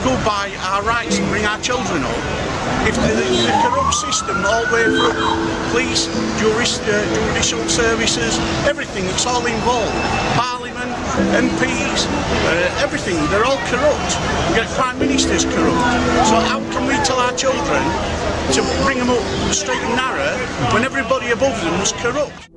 go by our rights and bring our children up, if the corrupt system all the way through, police, judicial services, everything, it's all involved, Parliament, MPs, everything, they're all corrupt. We get Prime Ministers corrupt. So how can we tell our children to bring them up straight and narrow when everybody above them was corrupt?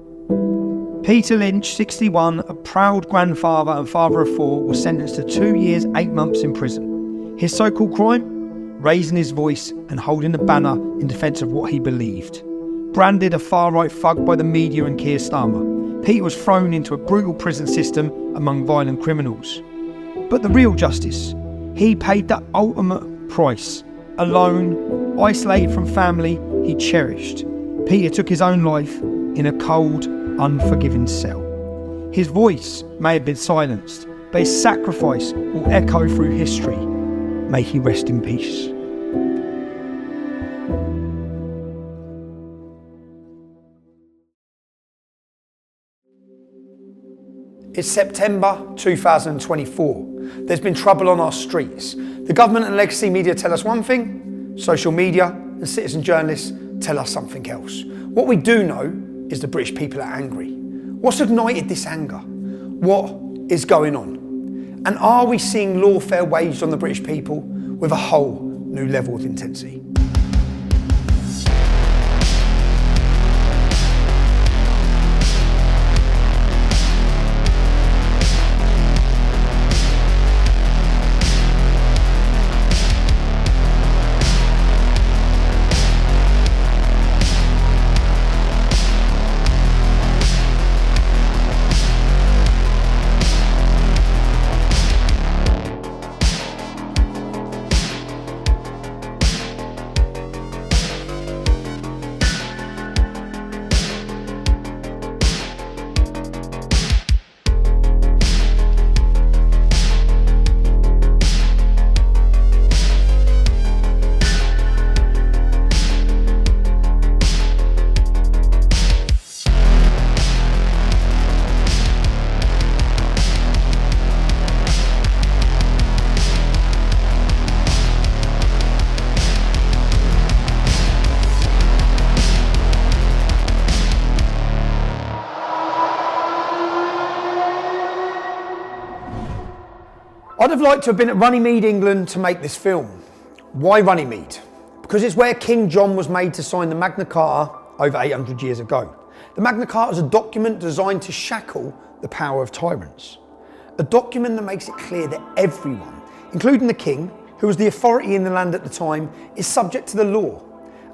Peter Lynch, 61, a proud grandfather and father of 4, was sentenced to 2 years, 8 months in prison. His so-called crime? Raising his voice and holding a banner in defence of what he believed. Branded a far-right thug by the media and Keir Starmer, Peter was thrown into a brutal prison system among violent criminals. But the real justice, he paid the ultimate price. Alone, isolated from family he cherished, Peter took his own life in a cold, unforgiving cell. His voice may have been silenced, but his sacrifice will echo through history. May he rest in peace. It's September 2024. There's been trouble on our streets. The government and legacy media tell us one thing, social media and citizen journalists tell us something else. What we do know is the British people are angry. What's ignited this anger? What is going on? And are we seeing lawfare waged on the British people with a whole new level of intensity? I'd have liked to have been at Runnymede, England to make this film. Why Runnymede? Because it's where King John was made to sign the Magna Carta over 800 years ago. The Magna Carta is a document designed to shackle the power of tyrants. A document that makes it clear that everyone, including the king, who was the authority in the land at the time, is subject to the law.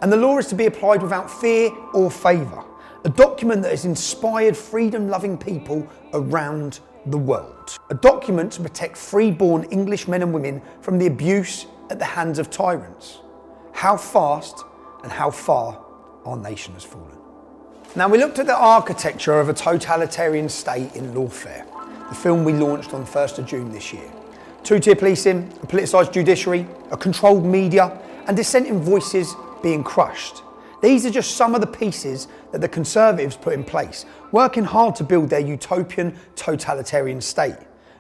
And the law is to be applied without fear or favour. A document that has inspired freedom-loving people around the world. A document to protect free-born English men and women from the abuse at the hands of tyrants. How fast and how far our nation has fallen. Now, we looked at the architecture of a totalitarian state in Lawfare, the film we launched on 1st of June this year. Two-tier policing, a politicised judiciary, a controlled media, and dissenting voices being crushed. These are just some of the pieces that the Conservatives put in place, working hard to build their utopian totalitarian state.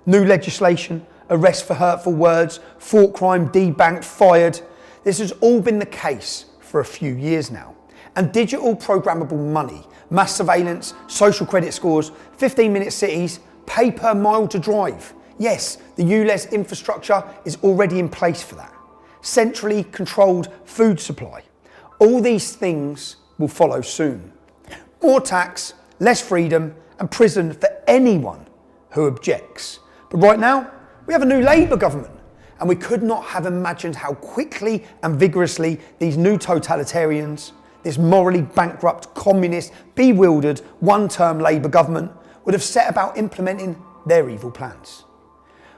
New legislation, arrest for hurtful words, thought crime debanked, fired. This has all been the case for a few years now. And digital programmable money, mass surveillance, social credit scores, 15-minute cities, pay per mile to drive. Yes, the ULEZ infrastructure is already in place for that. Centrally controlled food supply. All these things will follow soon. More tax, less freedom, and prison for anyone who objects. But right now, we have a new Labour government, and we could not have imagined how quickly and vigorously these new totalitarians, this morally bankrupt, communist, bewildered, one-term Labour government would have set about implementing their evil plans.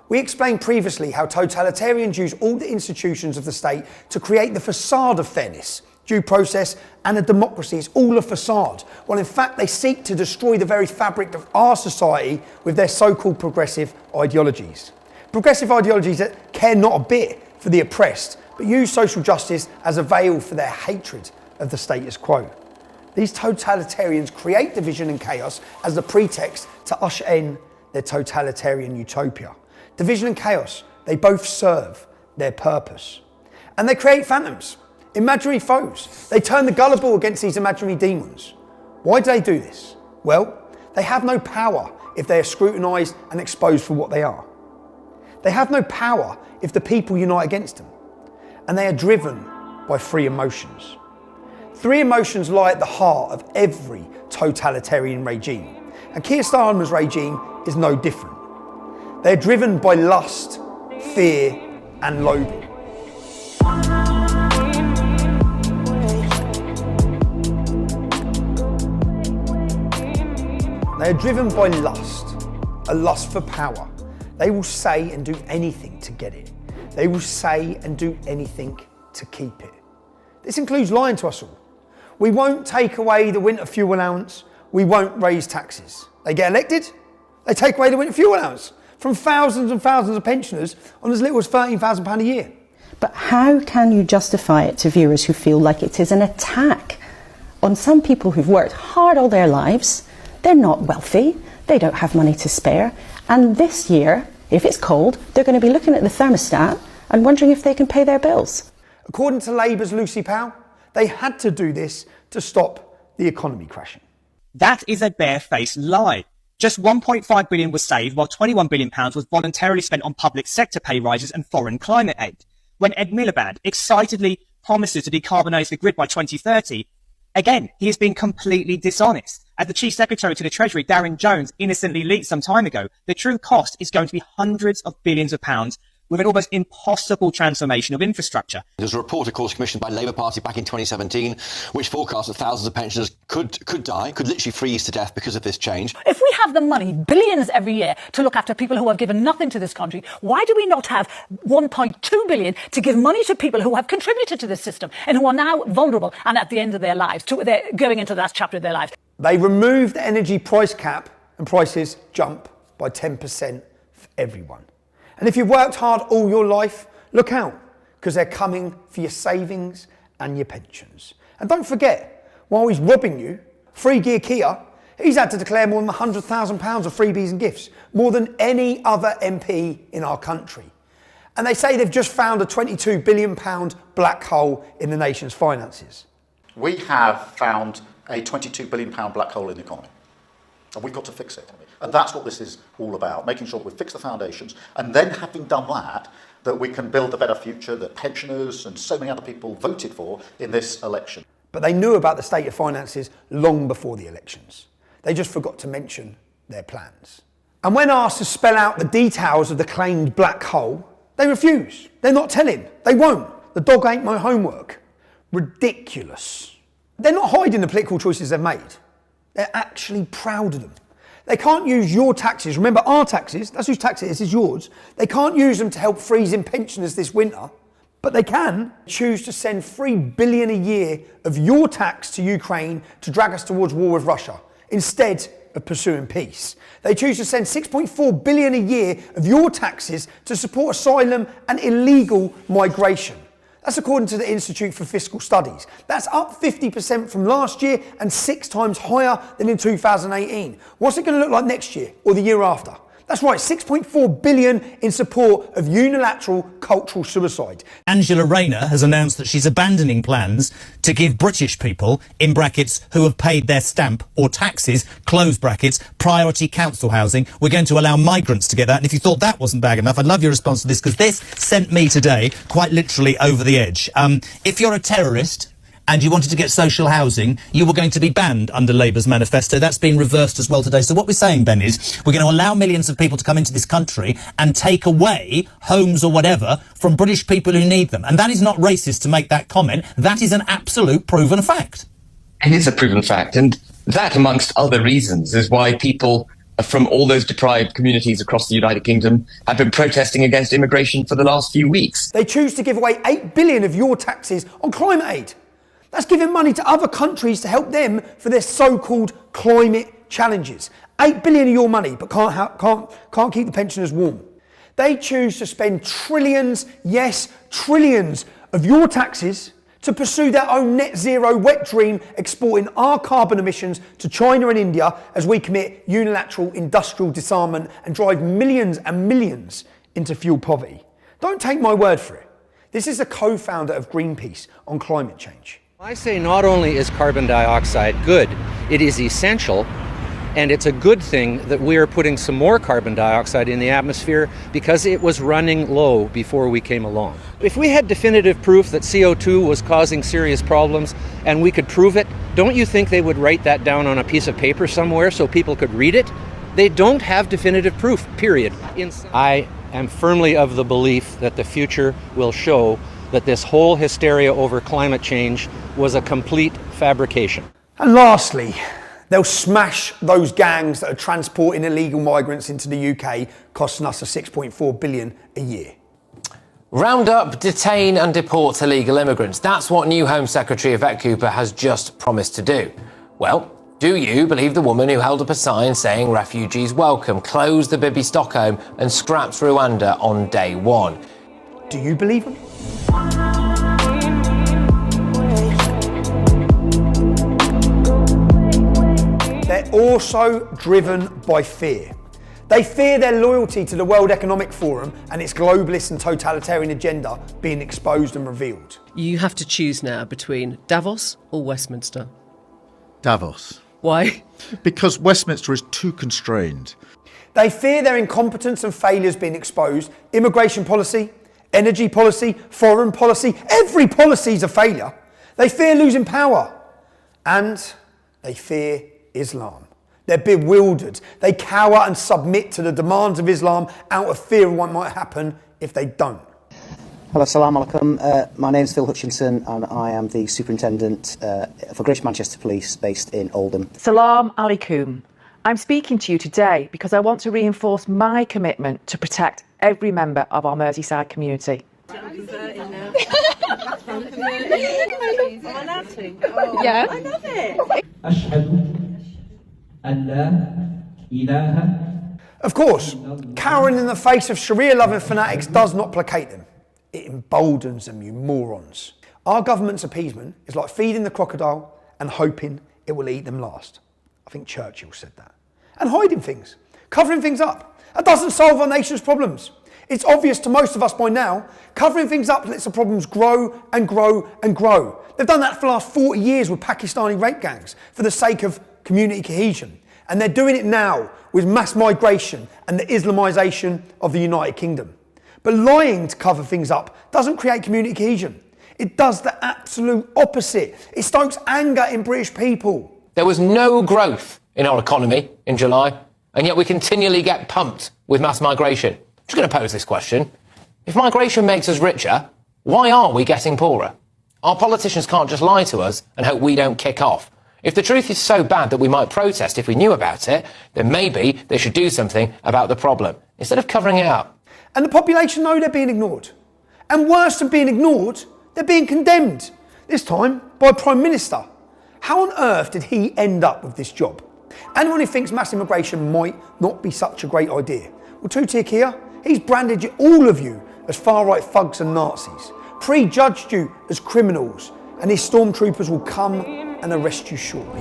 We explained previously how totalitarians use all the institutions of the state to create the facade of fairness, due process and a democracy. It's all a facade, while in fact they seek to destroy the very fabric of our society with their so-called progressive ideologies. Progressive ideologies that care not a bit for the oppressed, but use social justice as a veil for their hatred of the status quo. These totalitarians create division and chaos as the pretext to usher in their totalitarian utopia. Division and chaos, they both serve their purpose. And they create phantoms, imaginary foes. They turn the gullible against these imaginary demons. Why do they do this? Well, they have no power if they are scrutinised and exposed for what they are. They have no power if the people unite against them. And they are driven by three emotions. Three emotions lie at the heart of every totalitarian regime. And Keir Starmer's regime is no different. They're driven by lust, fear, and loathing. They are driven by lust, a lust for power. They will say and do anything to get it. They will say and do anything to keep it. This includes lying to us all. We won't take away the winter fuel allowance. We won't raise taxes. They get elected, they take away the winter fuel allowance from thousands and thousands of pensioners on as little as £13,000 a year. But how can you justify it to viewers who feel like it is an attack on some people who've worked hard all their lives? They're not wealthy, they don't have money to spare, and this year, if it's cold, they're going to be looking at the thermostat and wondering if they can pay their bills. According to Labour's Lucy Powell, they had to do this to stop the economy crashing. That is a barefaced lie. Just £1.5 billion was saved, while £21 billion was voluntarily spent on public sector pay rises and foreign climate aid. When Ed Miliband excitedly promises to decarbonise the grid by 2030, again, he is being completely dishonest. As the Chief Secretary to the Treasury, Darren Jones, innocently leaked some time ago, the true cost is going to be hundreds of billions of pounds with an almost impossible transformation of infrastructure. There's a report, of course, commissioned by Labour Party back in 2017, which forecast that thousands of pensioners could die, could literally freeze to death because of this change. If we have the money, billions every year, to look after people who have given nothing to this country, why do we not have 1.2 billion to give money to people who have contributed to this system and who are now vulnerable and at the end of their lives, they're going into the last chapter of their lives? They removed the energy price cap and prices jump by 10% for everyone. And if you've worked hard all your life, look out, because they're coming for your savings and your pensions. And don't forget, while he's robbing you, Free Gear Kia, he's had to declare more than £100,000 of freebies and gifts, more than any other MP in our country. And they say they've just found a £22 billion black hole in the nation's finances. We have found a £22 billion black hole in the economy. And we've got to fix it. And that's what this is all about, making sure that we fix the foundations, and then having done that we can build a better future that pensioners and so many other people voted for in this election. But they knew about the state of finances long before the elections. They just forgot to mention their plans. And when asked to spell out the details of the claimed black hole, they refuse. They're not telling. They won't. The dog ain't my homework. Ridiculous. They're not hiding the political choices they've made. They're actually proud of them. They can't use your taxes, remember our taxes, that's whose tax it is yours. They can't use them to help freezing pensioners this winter, but they can choose to send $3 billion a year of your tax to Ukraine to drag us towards war with Russia, instead of pursuing peace. They choose to send $6.4 billion a year of your taxes to support asylum and illegal migration. That's according to the Institute for Fiscal Studies. That's up 50% from last year and 6 times higher than in 2018. What's it going to look like next year or the year after? That's right, $6.4 billion in support of unilateral cultural suicide. Angela Rayner has announced that she's abandoning plans to give British people, in brackets, who have paid their stamp or taxes, close brackets, priority council housing. We're going to allow migrants to get that. And if you thought that wasn't bad enough, I'd love your response to this, because this sent me today quite literally over the edge. If you're a terrorist and you wanted to get social housing, you were going to be banned under Labour's manifesto. That's been reversed as well today. So what we're saying, Ben, is we're going to allow millions of people to come into this country and take away homes or whatever from British people who need them. And that is not racist to make that comment. That is an absolute proven fact. It is a proven fact. And that, amongst other reasons, is why people from all those deprived communities across the United Kingdom have been protesting against immigration for the last few weeks. They choose to give away $8 billion of your taxes on climate aid. That's giving money to other countries to help them for their so-called climate challenges. $8 billion of your money, but can't keep the pensioners warm. They choose to spend trillions, yes, trillions of your taxes to pursue their own net zero wet dream, exporting our carbon emissions to China and India as we commit unilateral industrial disarmament and drive millions and millions into fuel poverty. Don't take my word for it. This is a co-founder of Greenpeace on climate change. I say not only is carbon dioxide good, it is essential, and it's a good thing that we are putting some more carbon dioxide in the atmosphere because it was running low before we came along. If we had definitive proof that CO2 was causing serious problems and we could prove it, don't you think they would write that down on a piece of paper somewhere so people could read it? They don't have definitive proof, period. I am firmly of the belief that the future will show that this whole hysteria over climate change was a complete fabrication. And lastly, they'll smash those gangs that are transporting illegal migrants into the UK, costing us a 6.4 billion a year. Round up, detain and deport illegal immigrants. That's what new Home Secretary Yvette Cooper has just promised to do. Well, do you believe the woman who held up a sign saying refugees welcome, closed the Bibi Stockholm and scrapped Rwanda on day one? Do you believe them? They're also driven by fear. They fear their loyalty to the World Economic Forum and its globalist and totalitarian agenda being exposed and revealed. You have to choose now between Davos or Westminster. Davos. Why? Because Westminster is too constrained. They fear their incompetence and failures being exposed. Immigration policy, energy policy, foreign policy, every policy is a failure. They fear losing power. And they fear Islam. They're bewildered. They cower and submit to the demands of Islam out of fear of what might happen if they don't. Hello, salam alaikum. My name's Phil Hutchinson and I am the Superintendent for Greater Manchester Police based in Oldham. Salam alaikum. I'm speaking to you today because I want to reinforce my commitment to protect every member of our Merseyside community. Yeah. I love it. Of course, cowering in the face of Sharia-loving fanatics does not placate them. It emboldens them, you morons. Our government's appeasement is like feeding the crocodile and hoping it will eat them last. I think Churchill said that. And hiding things, covering things up. That doesn't solve our nation's problems. It's obvious to most of us by now, covering things up lets the problems grow and grow and grow. They've done that for the last 40 years with Pakistani rape gangs for the sake of community cohesion. And they're doing it now with mass migration and the Islamisation of the United Kingdom. But lying to cover things up doesn't create community cohesion. It does the absolute opposite. It stokes anger in British people. There was no growth in our economy in July, and yet we continually get pumped with mass migration. I'm just going to pose this question. If migration makes us richer, why aren't we getting poorer? Our politicians can't just lie to us and hope we don't kick off. If the truth is so bad that we might protest if we knew about it, then maybe they should do something about the problem, instead of covering it up. And the population know they're being ignored. And worse than being ignored, they're being condemned. This time by a Prime Minister. How on earth did he end up with this job? Anyone who thinks mass immigration might not be such a great idea. Well, Tootie here, he's branded all of you as far-right thugs and Nazis, prejudged you as criminals, and his stormtroopers will come and arrest you shortly.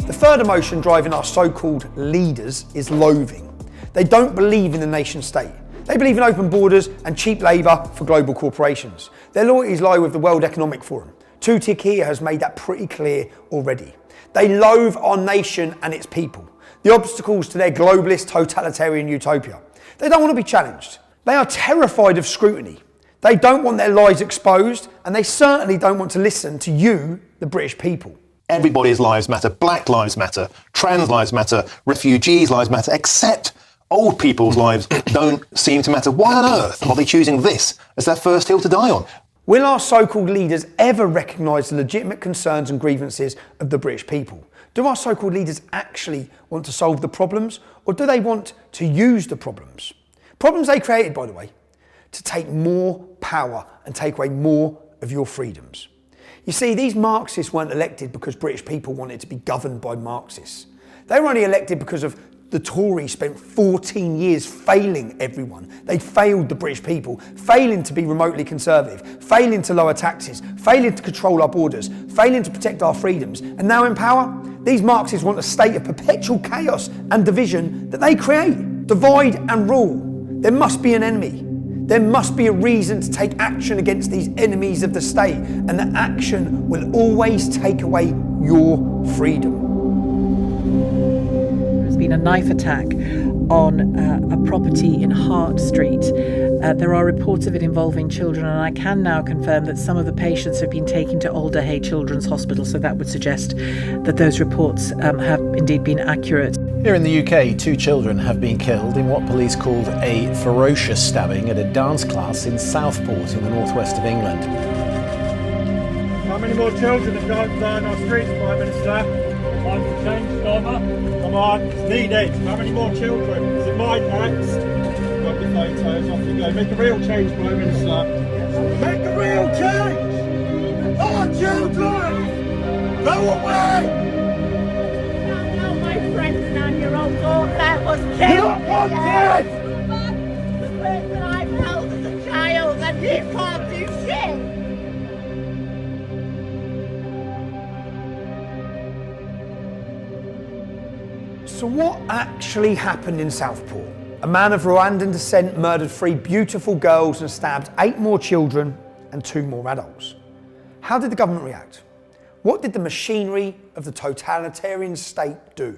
The third emotion driving our so-called leaders is loathing. They don't believe in the nation state. They believe in open borders and cheap labour for global corporations. Their loyalties lie with the World Economic Forum. Tootie here has made that pretty clear already. They loathe our nation and its people. The obstacles to their globalist totalitarian utopia. They don't want to be challenged. They are terrified of scrutiny. They don't want their lies exposed, and they certainly don't want to listen to you, the British people. Everybody's lives matter. Black lives matter. Trans lives matter. Refugees' lives matter, except old people's lives don't seem to matter. Why on earth are they choosing this as their first hill to die on? Will our so-called leaders ever recognise the legitimate concerns and grievances of the British people? Do our so-called leaders actually want to solve the problems, or do they want to use the problems? Problems they created, by the way, to take more power and take away more of your freedoms. You see, these Marxists weren't elected because British people wanted to be governed by Marxists. They were only elected because of the Tories spent 14 years failing everyone. They failed the British people, failing to be remotely conservative, failing to lower taxes, failing to control our borders, failing to protect our freedoms. And now in power, these Marxists want a state of perpetual chaos and division that they create. Divide and rule. There must be an enemy. There must be a reason to take action against these enemies of the state, and that action will always take away your freedom. There's been a knife attack on a property in Hart Street. There are reports of it involving children, and I can now confirm that some of the patients have been taken to Alder Hey Children's Hospital, so that would suggest that those reports have indeed been accurate. Here in the UK, 2 children have been killed in what police called a ferocious stabbing at a dance class in Southport in the northwest of England. How many more children have died in our streets, Prime Minister? Time to change, Norma. Come on, it's needed. How many more children? Is it mine next? Got your photos, off you go. Make a real change, Prime Minister. Make a real change! Our children! Go away! My friend's 9-year-old daughter was killed. You don't want it! The person I've held as a child, and you can't do shit! So what actually happened in Southport? A man of Rwandan descent murdered 3 beautiful girls and stabbed 8 more children and 2 more adults. How did the government react? What did the machinery of the totalitarian state do?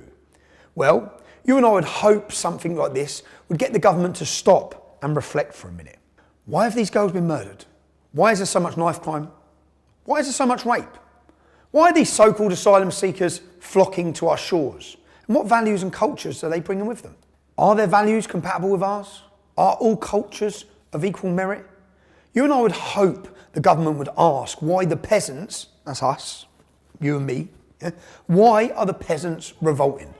Well, you and I would hope something like this would get the government to stop and reflect for a minute. Why have these girls been murdered? Why is there so much knife crime? Why is there so much rape? Why are these so-called asylum seekers flocking to our shores? And what values and cultures are they bringing with them? Are their values compatible with ours? Are all cultures of equal merit? You and I would hope the government would ask why the peasants, that's us, you and me, why are the peasants revolting?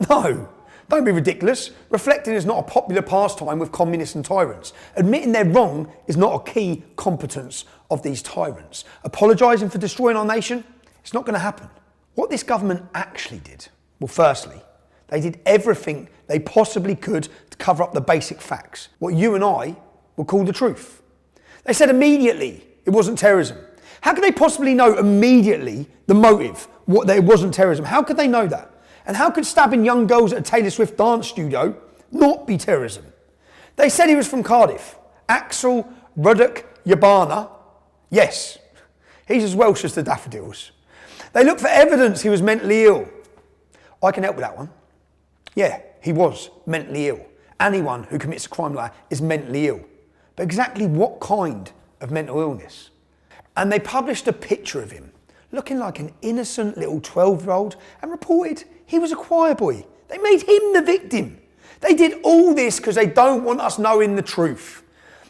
No, don't be ridiculous. Reflecting is not a popular pastime with communists and tyrants. Admitting they're wrong is not a key competence of these tyrants. Apologising for destroying our nation, it's not going to happen. What this government actually did, well, firstly, they did everything they possibly could to cover up the basic facts, what you and I would call the truth. They said immediately it wasn't terrorism. How could they possibly know immediately the motive, that it wasn't terrorism? How could they know that? And how could stabbing young girls at a Taylor Swift dance studio not be terrorism? They said he was from Cardiff. Axel Ruddock Yabana. Yes, he's as Welsh as the daffodils. They looked for evidence he was mentally ill. I can help with that one. Yeah, he was mentally ill. Anyone who commits a crime like that is mentally ill. But exactly what kind of mental illness? And they published a picture of him, looking like an innocent little 12-year-old, and reported he was a choir boy. They made him the victim. They did all this because they don't want us knowing the truth.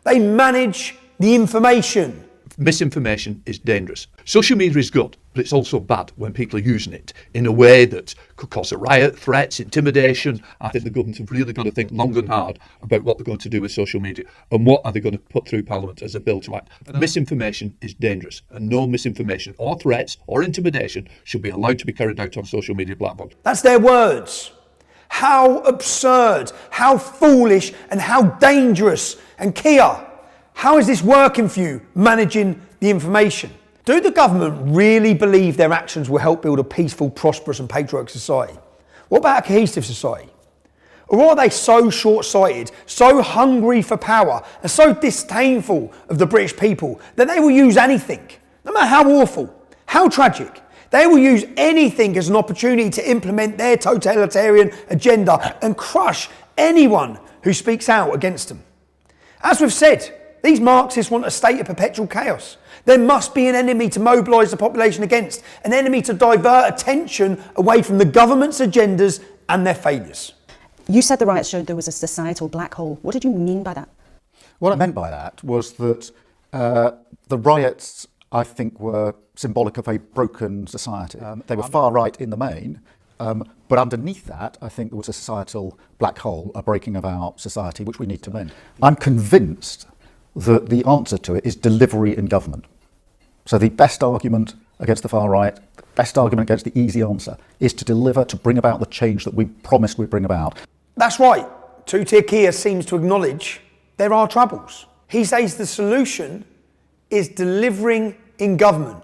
They manage the information. Misinformation is dangerous. Social media is good, but it's also bad when people are using it in a way that could cause a riot, threats, intimidation. I think the government have really got to think long and hard about what they're going to do with social media and what are they going to put through Parliament as a bill to act. Misinformation is dangerous, and no misinformation or threats or intimidation should be allowed to be carried out on social media platforms. That's their words. How absurd, how foolish, and how dangerous. And Kia, how is this working for you, managing the information? Do the government really believe their actions will help build a peaceful, prosperous and patriotic society? What about a cohesive society? Or are they so short-sighted, so hungry for power and so disdainful of the British people that they will use anything, no matter how awful, how tragic, they will use anything as an opportunity to implement their totalitarian agenda and crush anyone who speaks out against them? As we've said, these Marxists want a state of perpetual chaos. There must be an enemy to mobilise the population against, an enemy to divert attention away from the government's agendas and their failures. You said the riots showed there was a societal black hole. What did you mean by that? What I meant by that was that the riots, I think, were symbolic of a broken society. They were far right in the main, but underneath that, I think there was a societal black hole, a breaking of our society, which we need to mend. I'm convinced that the answer to it is delivery in government. So the best argument against the far right, the best argument against the easy answer, is to deliver, to bring about the change that we promised we'd bring about. That's right. Two-tier Kia seems to acknowledge there are troubles. He says the solution is delivering in government,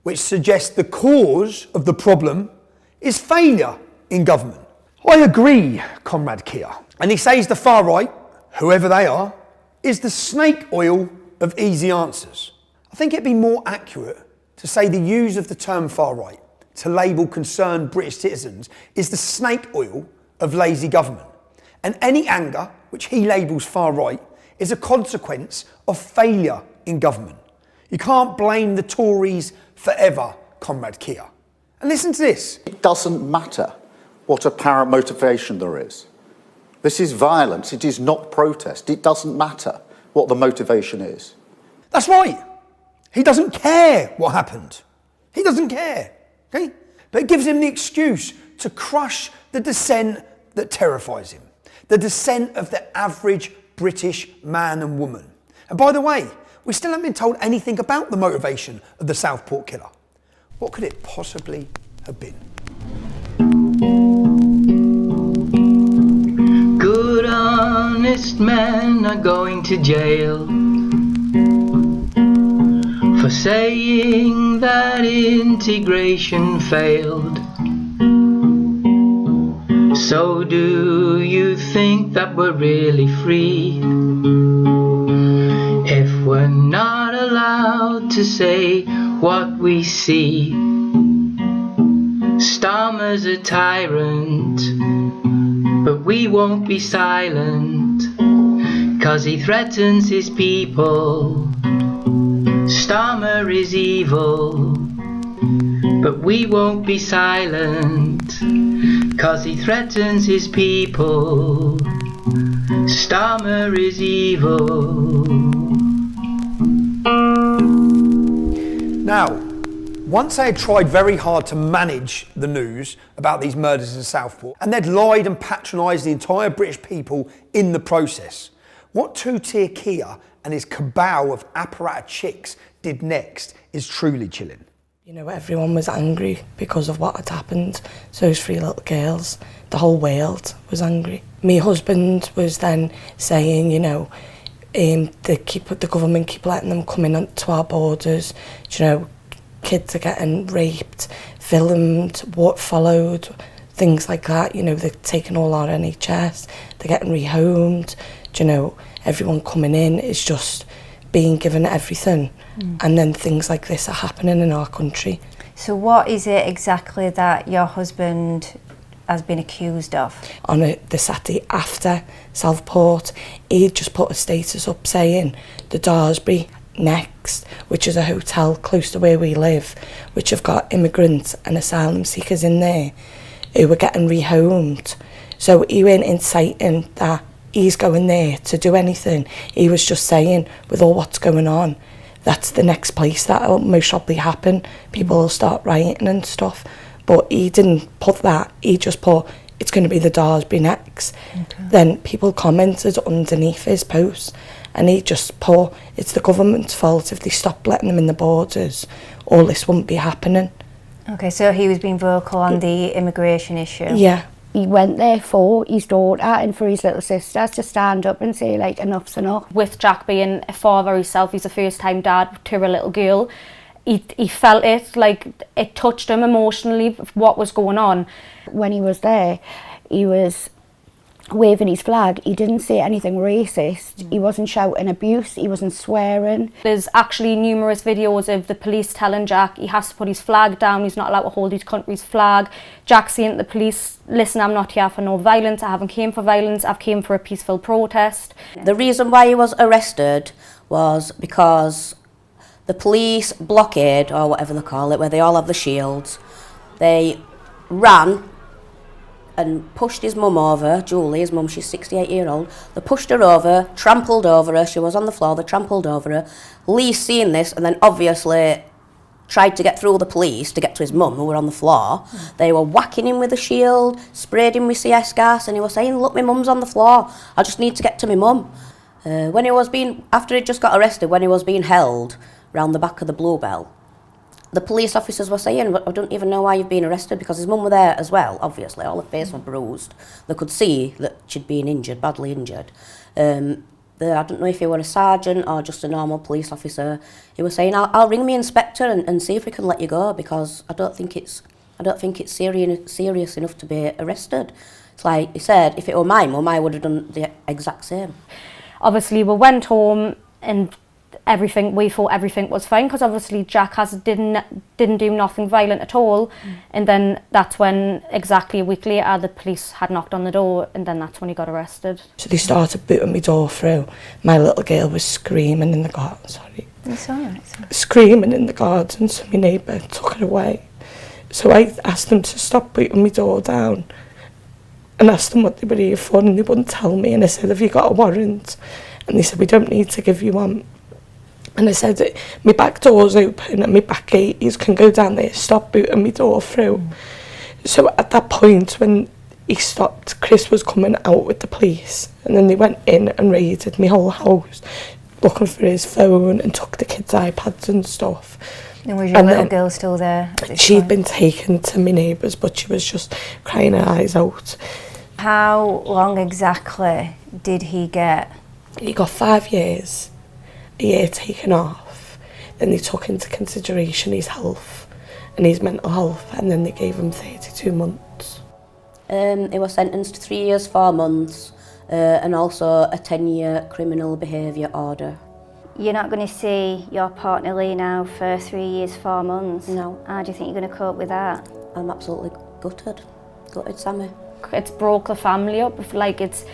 which suggests the cause of the problem is failure in government. I agree, Comrade Keir. And he says the far right, whoever they are, is the snake oil of easy answers. I think it'd be more accurate to say the use of the term far right to label concerned British citizens is the snake oil of lazy government. And any anger, which he labels far right, is a consequence of failure in government. You can't blame the Tories forever, Comrade Keir. And listen to this. It doesn't matter what apparent motivation there is. This is violence. It is not protest. It doesn't matter what the motivation is. That's right. He doesn't care what happened. He doesn't care. Okay? But it gives him the excuse to crush the dissent that terrifies him. The dissent of the average British man and woman. And by the way, we still haven't been told anything about the motivation of the Southport killer. What could it possibly have been? Good honest men are going to jail for saying that integration failed. So do you think that we're really free if we're not allowed to say what we see? Starmer's a tyrant, but we won't be silent, 'cause he threatens his people. Starmer is evil, but we won't be silent, 'cause he threatens his people. Starmer is evil. Now, once they had tried very hard to manage the news about these murders in Southport, and they'd lied and patronised the entire British people in the process, what two-tier Keir and his cabal of apparatus chicks did next is truly chilling. You know, everyone was angry because of what had happened. So those 3 little girls, the whole world was angry. My husband was then saying, you know, the government keep letting them come in to our borders. You know, kids are getting raped, filmed, what followed, things like that. You know, they're taking all our NHS, they're getting rehomed. You know, everyone coming in is just being given everything. And then things like this are happening in our country. So what is it exactly that your husband has been accused of? On the Saturday after Southport, he just put a status up saying the Daresbury Next, which is a hotel close to where we live, which have got immigrants and asylum seekers in there who were getting rehomed. So he weren't inciting that he's going there to do anything. He was just saying, with all what's going on, that's the next place that will most probably happen. People will start rioting and stuff. But he didn't put that. He just put, it's going to be the Daresbury Next. Okay. Then people commented underneath his post, and he just put, it's the government's fault. If they stopped letting them in the borders, all this wouldn't be happening. Okay, so he was being vocal on the immigration issue. Yeah. He went there for his daughter and for his little sisters to stand up and say, like, enough's enough. With Jack being a father himself, he's a first-time dad to a little girl. He felt it, like, it touched him emotionally, what was going on. When he was there, he was waving his flag. He didn't say anything racist. He wasn't shouting abuse. He wasn't swearing. There's actually numerous videos of the police telling Jack he has to put his flag down. He's not allowed to hold his country's flag. Jack saying to the police, listen, I'm not here for no violence. I haven't came for violence. I've came for a peaceful protest. The reason why he was arrested was because the police blockade, or whatever they call it, where they all have the shields, they ran and pushed his mum over, Julie, his mum, she's 68-year-old. They pushed her over, trampled over her, she was on the floor, they trampled over her. Lee seen this and then obviously tried to get through the police to get to his mum, who were on the floor. They were whacking him with a shield, sprayed him with CS gas, and he was saying, look, my mum's on the floor, I just need to get to my mum. After he just got arrested, when he was being held round the back of the Bluebell, the police officers were saying, I don't even know why you've been arrested, because his mum were there as well, obviously. All her face was bruised. They could see that she'd been injured, badly injured. I don't know if he were a sergeant or just a normal police officer. He was saying, I'll ring my inspector and see if we can let you go, because I don't think it's I don't think it's serious enough to be arrested. It's like you said, if it were mine, well, mine would have done the exact same. Obviously, we went home and we thought everything was fine, because obviously Jack didn't do nothing violent at all. And then that's when, exactly a week later, the police had knocked on the door, and then that's when he got arrested. So they started booting my door through. My little girl was screaming in the garden, It's all right. screaming in the garden, so my neighbour took her away. So I asked them to stop beating my door down and asked them what they were here for, and they wouldn't tell me. And I said, have you got a warrant? And they said, we don't need to give you one. And I said, my back door's open and my back gate, you can go down there, stop booting my door through. So at that point, when he stopped, Chris was coming out with the police, and then they went in and raided my whole house, looking for his phone, and took the kids' iPads and stuff. And was your little girl still there? She'd been taken to my neighbours, but she was just crying her eyes out. How long exactly did he get? He got 5 years, a year taken off. Then they took into consideration his health and his mental health, and then they gave him 32 months. He was sentenced to 3 years, 4 months, and also a 10-year criminal behaviour order. You're not going to see your partner Lee now for 3 years, 4 months? No. How do you think you're going to cope with that? I'm absolutely gutted, Sammy. It's broke the family up. Like, it's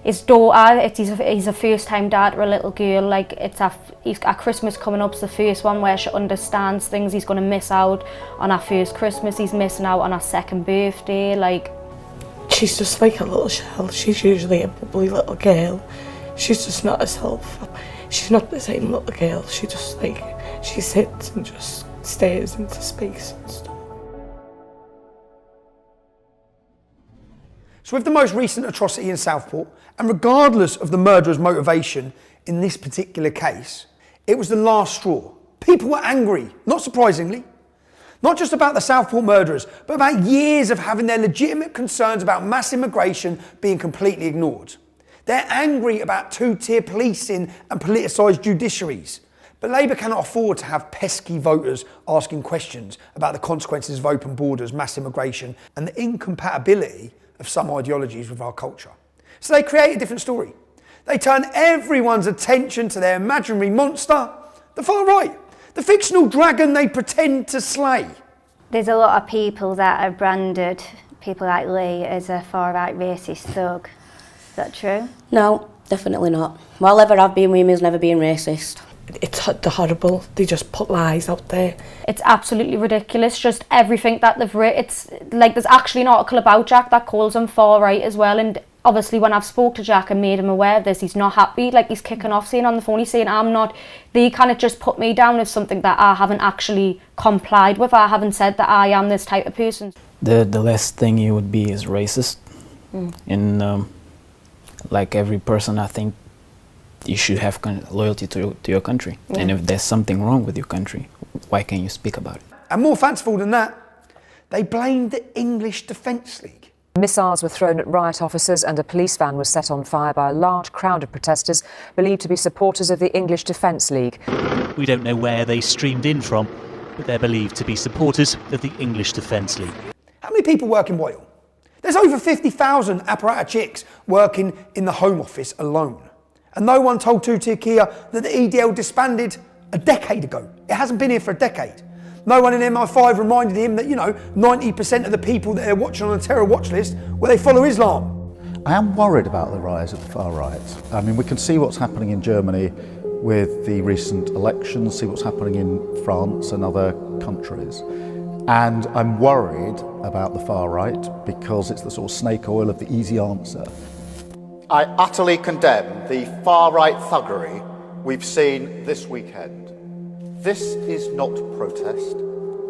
his daughter, he's a first-time dad to a little girl. Like, he's got Christmas coming up, it's the first one where she understands things. He's going to miss out on our first Christmas. He's missing out on our second birthday. Like, she's just like a little shell. She's usually a bubbly little girl. She's just not herself. She's not the same little girl. She just she sits and just stares into space and stuff. So with the most recent atrocity in Southport, and regardless of the murderer's motivation in this particular case, it was the last straw. People were angry, not surprisingly. Not just about the Southport murderers, but about years of having their legitimate concerns about mass immigration being completely ignored. They're angry about two-tier policing and politicised judiciaries. But Labour cannot afford to have pesky voters asking questions about the consequences of open borders, mass immigration, and the incompatibility of some ideologies with our culture. So they create a different story. They turn everyone's attention to their imaginary monster, the far right, the fictional dragon they pretend to slay. There's a lot of people that have branded people like Lee as a far-right racist thug. Is that true? No, definitely not. While ever I've been with him, he's never been racist. It's horrible. They just put lies out there. it's absolutely ridiculous, just everything that they've written. It's like, there's actually an article about Jack that calls him far right as well, and obviously when I've spoke to Jack and made him aware of this, he's not happy. Like, he's kicking off, saying on the phone, he's saying, they kind of just put me down as something that I haven't actually complied with. I haven't said that I am this type of person. The last thing you would be is racist. And like every person, I think you should have loyalty to your country. And if there's something wrong with your country, why can't you speak about it? And more fanciful than that, they blamed the English Defence League. Missiles were thrown at riot officers and a police van was set on fire by a large crowd of protesters believed to be supporters of the English Defence League. We don't know where they streamed in from, but they're believed to be supporters of the English Defence League. How many people work in Wales? There's over 50,000 apparat chicks working in the Home Office alone. And no one told Two-Tier Kia that the EDL disbanded a decade ago. It hasn't been here for a decade. No one in MI5 reminded him that, 90% of the people that they're watching on the terror watch list, they follow Islam. I am worried about the rise of the far right. I mean, we can see what's happening in Germany with the recent elections, see what's happening in France and other countries. And I'm worried about the far right because it's the sort of snake oil of the easy answer. I utterly condemn the far-right thuggery we've seen this weekend. This is not protest.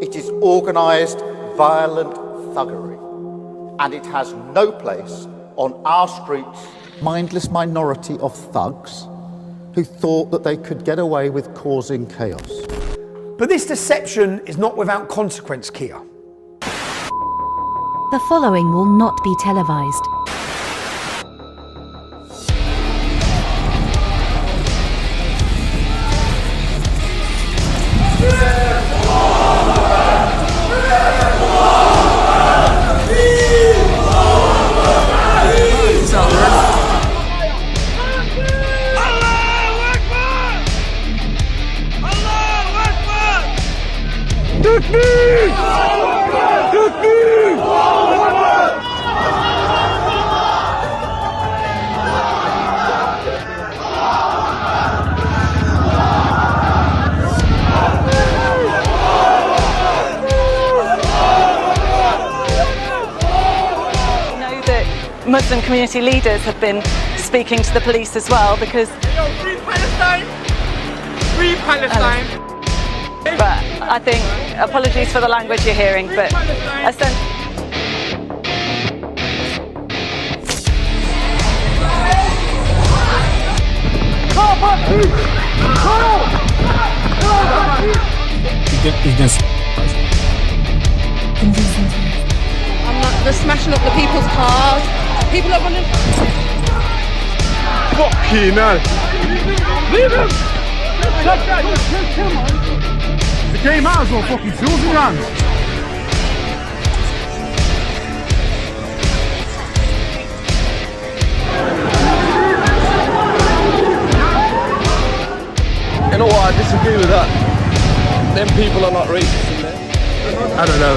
It is organised, violent thuggery. And it has no place on our streets. Mindless minority of thugs who thought that they could get away with causing chaos. But this deception is not without consequence, Kia. The following will not be televised. Muslim community leaders have been speaking to the police as well, because... Free Palestine! Free Palestine! But I think, apologies for the language you're hearing, but essentially... They're smashing up the people's cars. People are running. Fucking hell! Leave him! The game might as well fucking tools in your hands. You know what, I disagree with that. Them people are not racist in there. I don't know,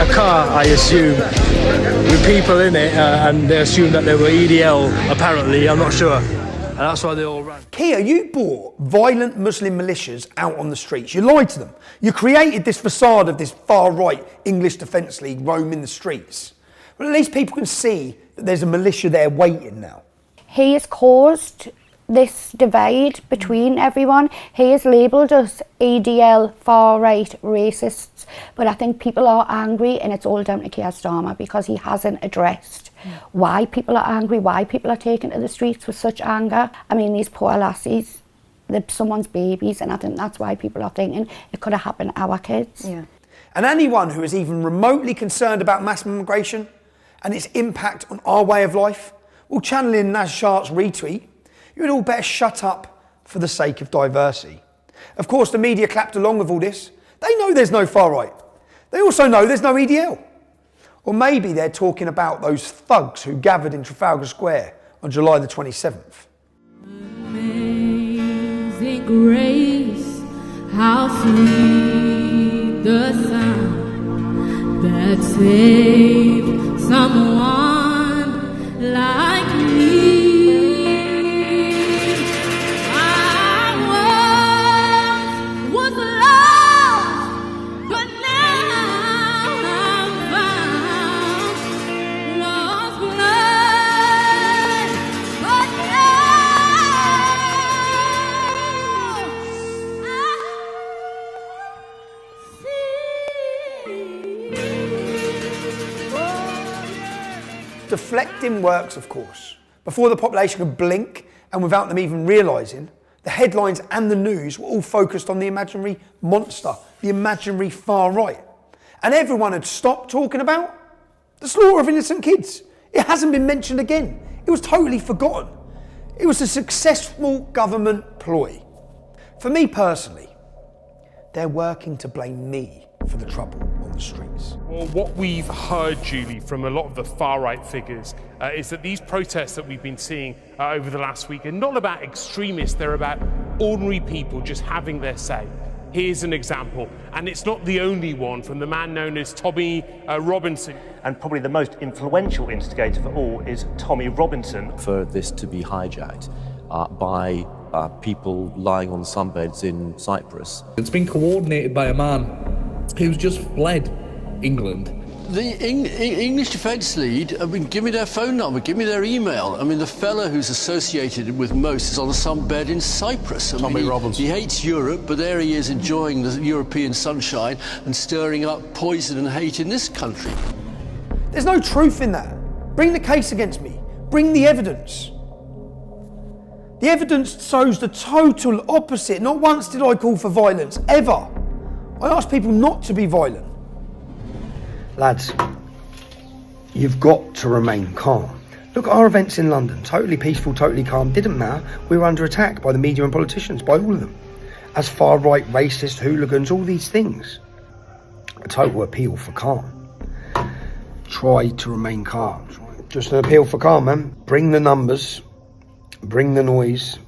a car, I assume, with people in it, and they assumed that they were EDL, apparently, I'm not sure. And that's why they all ran. Kia, you brought violent Muslim militias out on the streets. You lied to them. You created this facade of this far-right English Defence League roaming the streets. But at least people can see that there's a militia there waiting now. He has caused this divide between everyone. He has labelled us EDL, far-right, racists, but I think people are angry, and it's all down to Keir Starmer because he hasn't addressed why people are angry, why people are taken to the streets with such anger. I mean, these poor lassies, they're someone's babies, and I think that's why people are thinking it could have happened to our kids. Yeah. And anyone who is even remotely concerned about mass migration and its impact on our way of life, well, channeling Naz Shart's retweet, you would all better shut up for the sake of diversity. Of course, the media clapped along with all this. They know there's no far right. They also know there's no EDL. Or maybe they're talking about those thugs who gathered in Trafalgar Square on July the 27th. Amazing grace, how sweet the sound that saved someone like me. Deflecting works, of course. Before the population could blink, and without them even realising, the headlines and the news were all focused on the imaginary monster, the imaginary far right. And everyone had stopped talking about the slaughter of innocent kids. It hasn't been mentioned again. It was totally forgotten. It was a successful government ploy. For me personally, they're working to blame me for the trouble on the streets. Well, what we've heard, Julie, from a lot of the far-right figures is that these protests that we've been seeing over the last week are not about extremists, they're about ordinary people just having their say. Here's an example, and it's not the only one, from the man known as Tommy Robinson. And probably the most influential instigator for all is Tommy Robinson. For this to be hijacked by people lying on sunbeds in Cyprus. It's been coordinated by a man who's just fled England. The English Defence League, I mean, give me their phone number, give me their email. I mean, the fella who's associated with most is on a sunbed in Cyprus. Tommy Robinson. He hates Europe, but there he is enjoying the European sunshine and stirring up poison and hate in this country. There's no truth in that. Bring the case against me. Bring the evidence. The evidence shows the total opposite. Not once did I call for violence, ever. I ask people not to be violent. Lads, you've got to remain calm. Look at our events in London, totally peaceful, totally calm, didn't matter. We were under attack by the media and politicians, by all of them. As far-right, racist, hooligans, all these things. A total appeal for calm. Try to remain calm. Just an appeal for calm, man. Bring the numbers, bring the noise,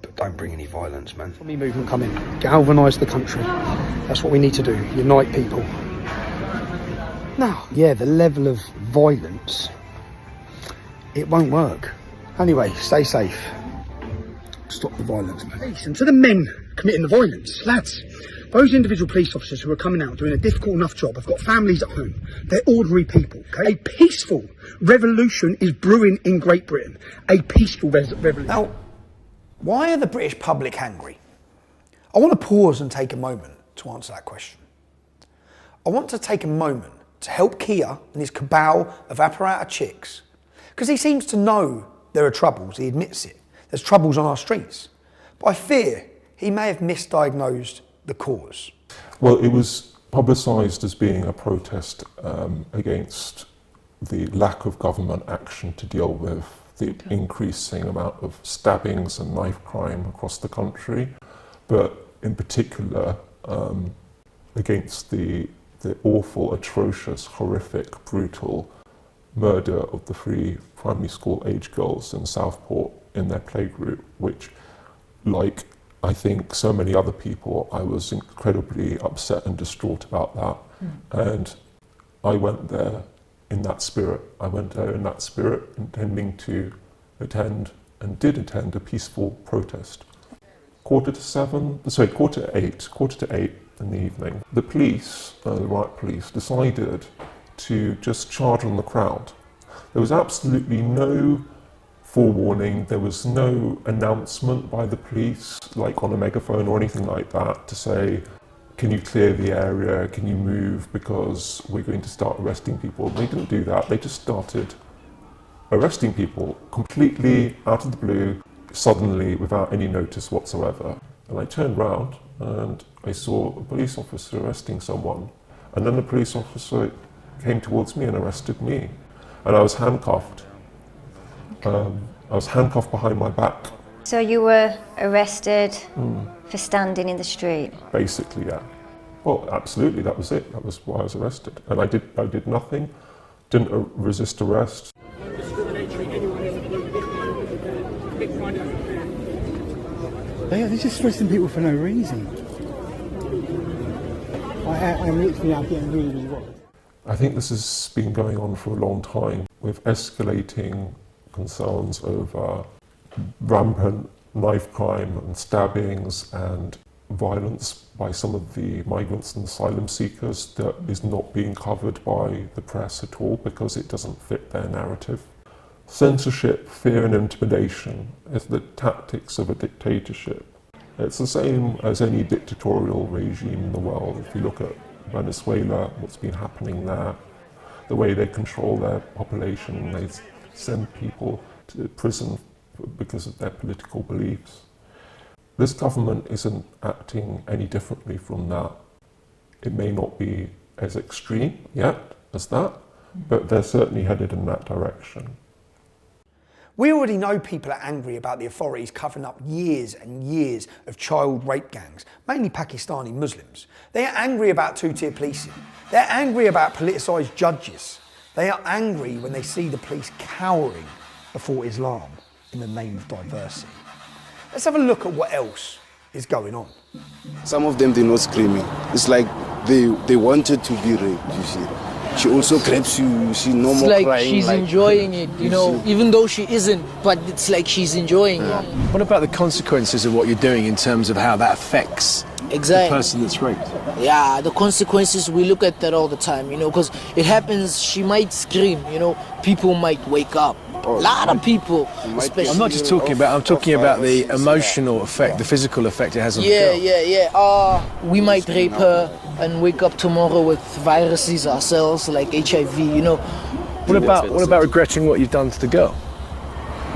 but don't bring any violence, man. Let me movement come in. Galvanise the country. That's what we need to do. Unite people. Now, yeah, the level of violence, it won't work. Anyway, stay safe. stop the violence. And to the men committing the violence, lads, those individual police officers who are coming out doing a difficult enough job have got families at home. They're ordinary people, okay? A peaceful revolution is brewing in Great Britain. A peaceful revolution. Now, why are the British public angry? I want to pause and take a moment to answer that question. I want to take a moment to help Kia and his cabal of apparatus chicks, because he seems to know there are troubles, he admits it. There's troubles on our streets. But I fear he may have misdiagnosed the cause. Well, it was publicised as being a protest against the lack of government action to deal with the increasing amount of stabbings and knife crime across the country, but in particular against the awful, atrocious, horrific, brutal murder of the 3 primary school age girls in Southport in their playgroup, which, like I think so many other people, I was incredibly upset and distraught about that. And I went there in that spirit. Intending to attend, and did attend, a peaceful protest. 8:45 in the evening, the police, the riot police, decided to just charge on the crowd. There was absolutely no forewarning, there was no announcement by the police, like on a megaphone or anything like that, to say, can you clear the area, can you move, because we're going to start arresting people. They didn't do that, they just started arresting people completely out of the blue, suddenly, without any notice whatsoever. And I turned round and I saw a police officer arresting someone, and then the police officer came towards me and arrested me, and I was handcuffed. I was handcuffed behind my back. So you were arrested for standing in the street? Basically, yeah. Well, absolutely, that was it. That was why I was arrested. And I did nothing, didn't resist arrest. They're just arresting people for no reason. I'm literally out getting really worried. I think this has been going on for a long time, with escalating concerns over rampant knife crime and stabbings and violence by some of the migrants and asylum seekers that is not being covered by the press at all because it doesn't fit their narrative. Censorship, fear and intimidation is the tactics of a dictatorship. It's the same as any dictatorial regime in the world. If you look at Venezuela, what's been happening there, the way they control their population, they send people to prison because of their political beliefs. This government isn't acting any differently from that. It may not be as extreme yet as that, but they're certainly headed in that direction. We already know people are angry about the authorities covering up years and years of child rape gangs, mainly Pakistani Muslims. They are angry about two-tier policing. They're angry about politicised judges. They are angry when they see the police cowering before Islam in the name of diversity. Let's have a look at what else is going on. Some of them, they're not screaming. It's like they wanted to be raped, you see. She also grabs you see, no more like crying. She's enjoying it, you know, even though she isn't, but it's like she's enjoying it. What about the consequences of what you're doing in terms of how that affects the person that's raped? Yeah, the consequences, we look at that all the time, you know, because it happens, she might scream, you know, people might wake up. A lot of people, especially. I'm not just talking about, I'm talking about the emotional effect, the physical effect it has on the girl. Yeah. We might rape her and wake up tomorrow with viruses ourselves, like HIV, you know. What about regretting what you've done to the girl?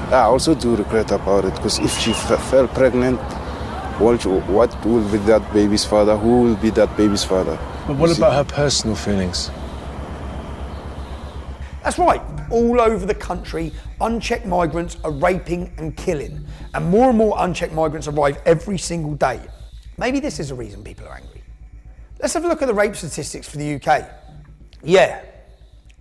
I also do regret about it, because if she fell pregnant, what will be that baby's father? Who will be that baby's father? But what about her personal feelings? That's right, all over the country, unchecked migrants are raping and killing, and more unchecked migrants arrive every single day. Maybe this is the reason people are angry. Let's have a look at the rape statistics for the UK. Yeah,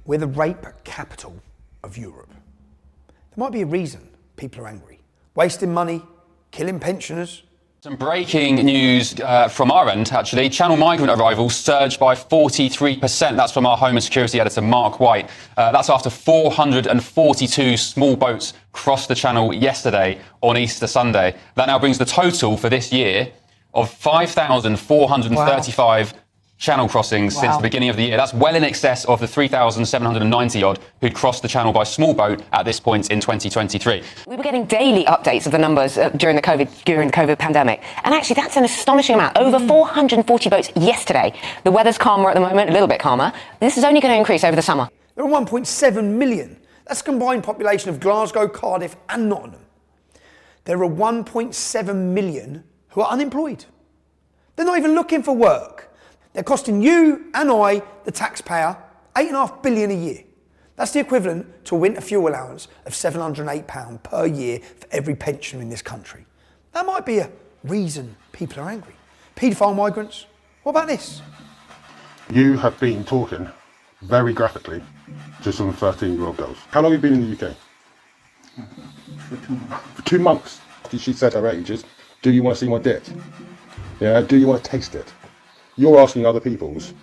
we're the rape capital of Europe. There might be a reason people are angry. Wasting money, killing pensioners. Some breaking news from our end, actually. Channel migrant arrivals surged by 43%. That's from our Home and Security editor, Mark White. That's after 442 small boats crossed the Channel yesterday on Easter Sunday. That now brings the total for this year of 5,435 Channel crossings since the beginning of the year. That's well in excess of the 3,790 odd who'd crossed the Channel by small boat at this point in 2023. We were getting daily updates of the numbers during the COVID pandemic, and actually that's an astonishing amount. Over 440 boats yesterday. The weather's calmer at the moment, a little bit calmer. This is only going to increase over the summer. There are 1.7 million. That's a combined population of Glasgow, Cardiff and Nottingham. There are 1.7 million who are unemployed. They're not even looking for work. They're costing you and I, the taxpayer, £8.5 billion a year. That's the equivalent to a winter fuel allowance of £708 per year for every pensioner in this country. That might be a reason people are angry. Paedophile migrants, what about this? You have been talking very graphically to some 13-year-old girls. How long have you been in the UK? For 2 months. She said her ages. Do you want to see my dick? Yeah, do you want to taste it? You're asking other people's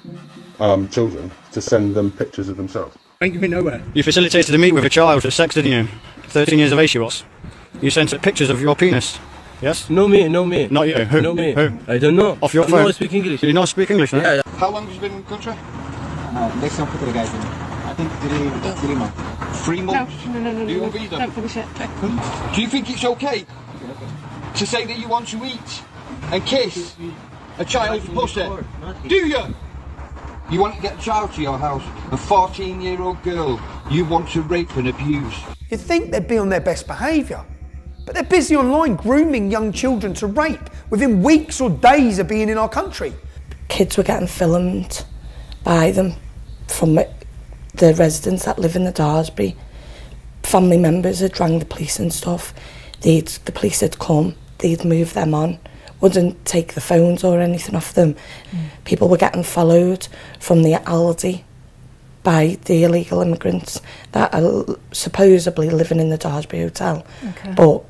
children to send them pictures of themselves. Ain't going nowhere. You facilitated a meet with a child for sex, didn't you? 13 years of age she was. You sent her pictures of your penis. Yes? No me, no me. Not you. Who? No me. Who? I don't know. Off your I phone? don't speak English. Do you not speak English? No? Yeah. How long have you been in the country? There's some couple of guys in it. I think 3 months. 3 months? No. Do you want visa? Don't finish it. Do you think it's okay to say that you want to eat and kiss a child's pussy? Do you? You want to get a child to your house, a 14-year-old girl you want to rape and abuse. You'd think they'd be on their best behaviour, but they're busy online grooming young children to rape within weeks or days of being in our country. Kids were getting filmed by them from the residents that live in the Daresbury. Family members had rang the police and stuff. The police had come, they'd move them on, wouldn't take the phones or anything off them. People were getting followed from the Aldi by the illegal immigrants that are supposedly living in the Daresbury Hotel. Okay. But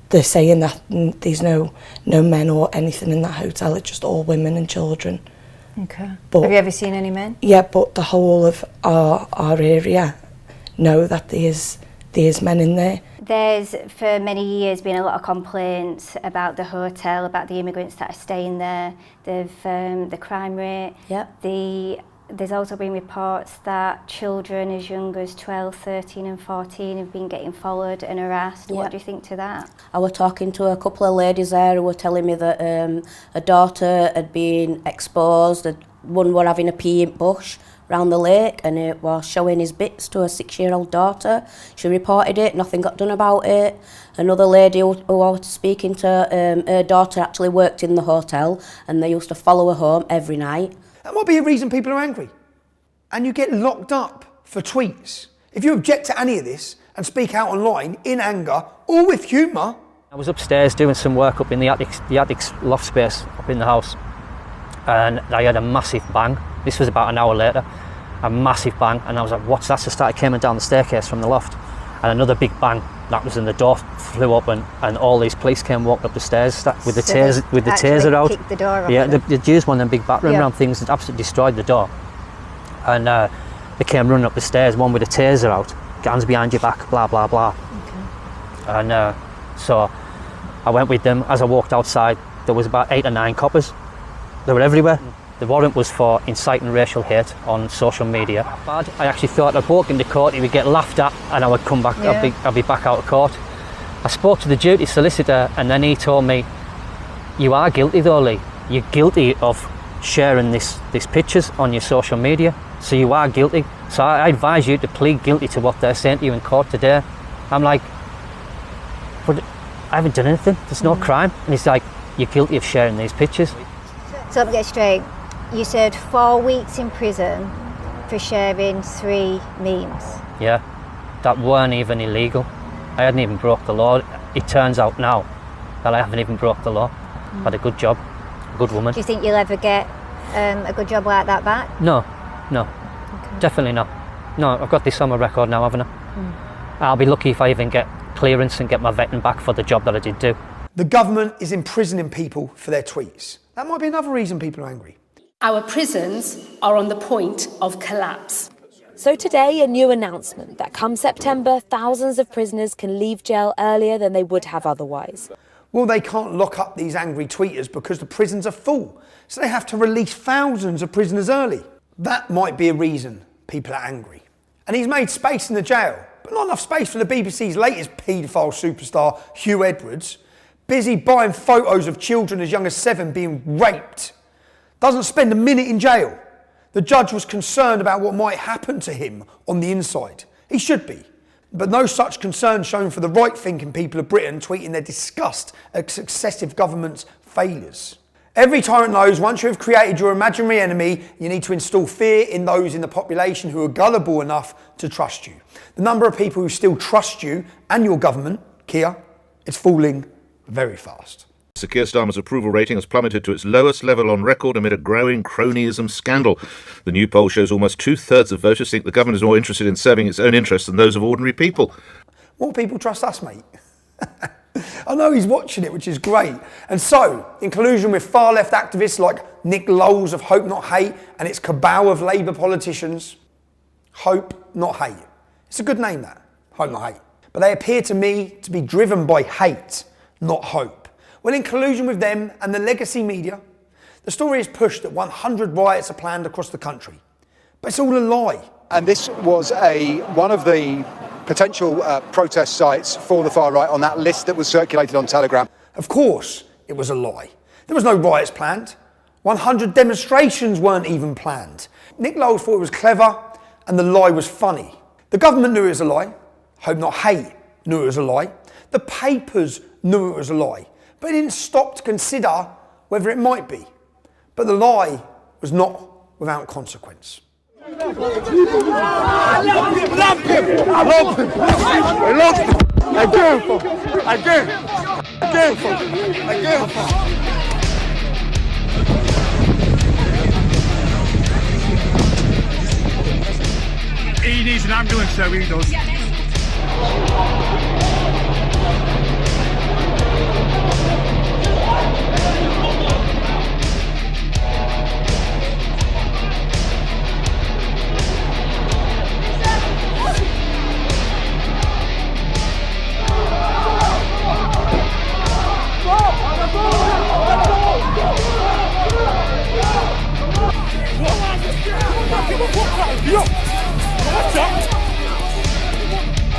they're saying that there's no men or anything in that hotel, it's just all women and children. Okay. But, have you ever seen any men? Yeah, but the whole of our area know that there's men in there. There's, for many years, been a lot of complaints about the hotel, about the immigrants that are staying there, the crime rate. Yep. There's also been reports that children as young as 12, 13 and 14 have been getting followed and harassed. What do you think to that? I was talking to a couple of ladies there who were telling me that a daughter had been exposed, that one were having a pee in bush round the lake and it was showing his bits to a 6-year-old daughter. She reported it, nothing got done about it. Another lady who I was speaking to, her daughter actually worked in the hotel and they used to follow her home every night. That might be a reason people are angry. And you get locked up for tweets. If you object to any of this and speak out online in anger or with humour. I was upstairs doing some work up in the attic loft space up in the house and I had a massive bang. This was about an hour later, a massive bang, and I was like, what's that? So I started coming down the staircase from the loft, and another big bang, that was when the door flew open, and all these police came walking up the stairs with the taser out. Kicked the door off. Yeah, they'd used one of them big battering ram things that absolutely destroyed the door. And they came running up the stairs, one with a taser out, hands behind your back, blah, blah, blah. Okay. And so I went with them. As I walked outside, there was about 8 or 9 coppers. They were everywhere. The warrant was for inciting racial hate on social media. Bad. I actually thought I'd walk into court, he would get laughed at and I would come back, I'd be back out of court. I spoke to the duty solicitor and then he told me, you are guilty though, Lee. You're guilty of sharing these pictures on your social media. So you are guilty. So I advise you to plead guilty to what they're saying to you in court today. I'm like, but I haven't done anything, there's no crime. And he's like, you're guilty of sharing these pictures. So let me get straight. You served 4 weeks in prison for sharing 3 memes. Yeah, that weren't even illegal. I hadn't even broke the law. It turns out now that I haven't even broke the law. I had a good job, a good woman. Do you think you'll ever get a good job like that back? No, definitely not. No, I've got this on my record now, haven't I? I'll be lucky if I even get clearance and get my vetting back for the job that I did do. The government is imprisoning people for their tweets. That might be another reason people are angry. Our prisons are on the point of collapse. So today, a new announcement that come September, thousands of prisoners can leave jail earlier than they would have otherwise. Well, they can't lock up these angry tweeters because the prisons are full, so they have to release thousands of prisoners early. That might be a reason people are angry. And he's made space in the jail, but not enough space for the BBC's latest paedophile superstar, Hugh Edwards, busy buying photos of children as young as 7 being raped. Doesn't spend a minute in jail. The judge was concerned about what might happen to him on the inside. He should be. But no such concern shown for the right-thinking people of Britain tweeting their disgust at successive governments' failures. Every tyrant knows once you have created your imaginary enemy, you need to instill fear in those in the population who are gullible enough to trust you. The number of people who still trust you and your government, Keir, is falling very fast. Sir Keir Starmer's approval rating has plummeted to its lowest level on record amid a growing cronyism scandal. The new poll shows almost 2/3 of voters think the government is more interested in serving its own interests than those of ordinary people. More people trust us, mate. I know he's watching it, which is great. And so, in collusion with far-left activists like Nick Lowles of Hope Not Hate and its cabal of Labour politicians, Hope Not Hate. It's a good name, that. Hope Not Hate. But they appear to me to be driven by hate, not hope. Well, in collusion with them and the legacy media, the story is pushed that 100 riots are planned across the country. But it's all a lie. And this was one of the potential protest sites for the far right on that list that was circulated on Telegram. Of course it was a lie. There was no riots planned. 100 demonstrations weren't even planned. Nick Lowles thought it was clever and the lie was funny. The government knew it was a lie. Hope Not Hate knew it was a lie. The papers knew it was a lie. But it didn't stop to consider whether it might be. But the lie was not without consequence. I love him. I care for him. I care for him. I care for him. He needs an ambulance, so he does.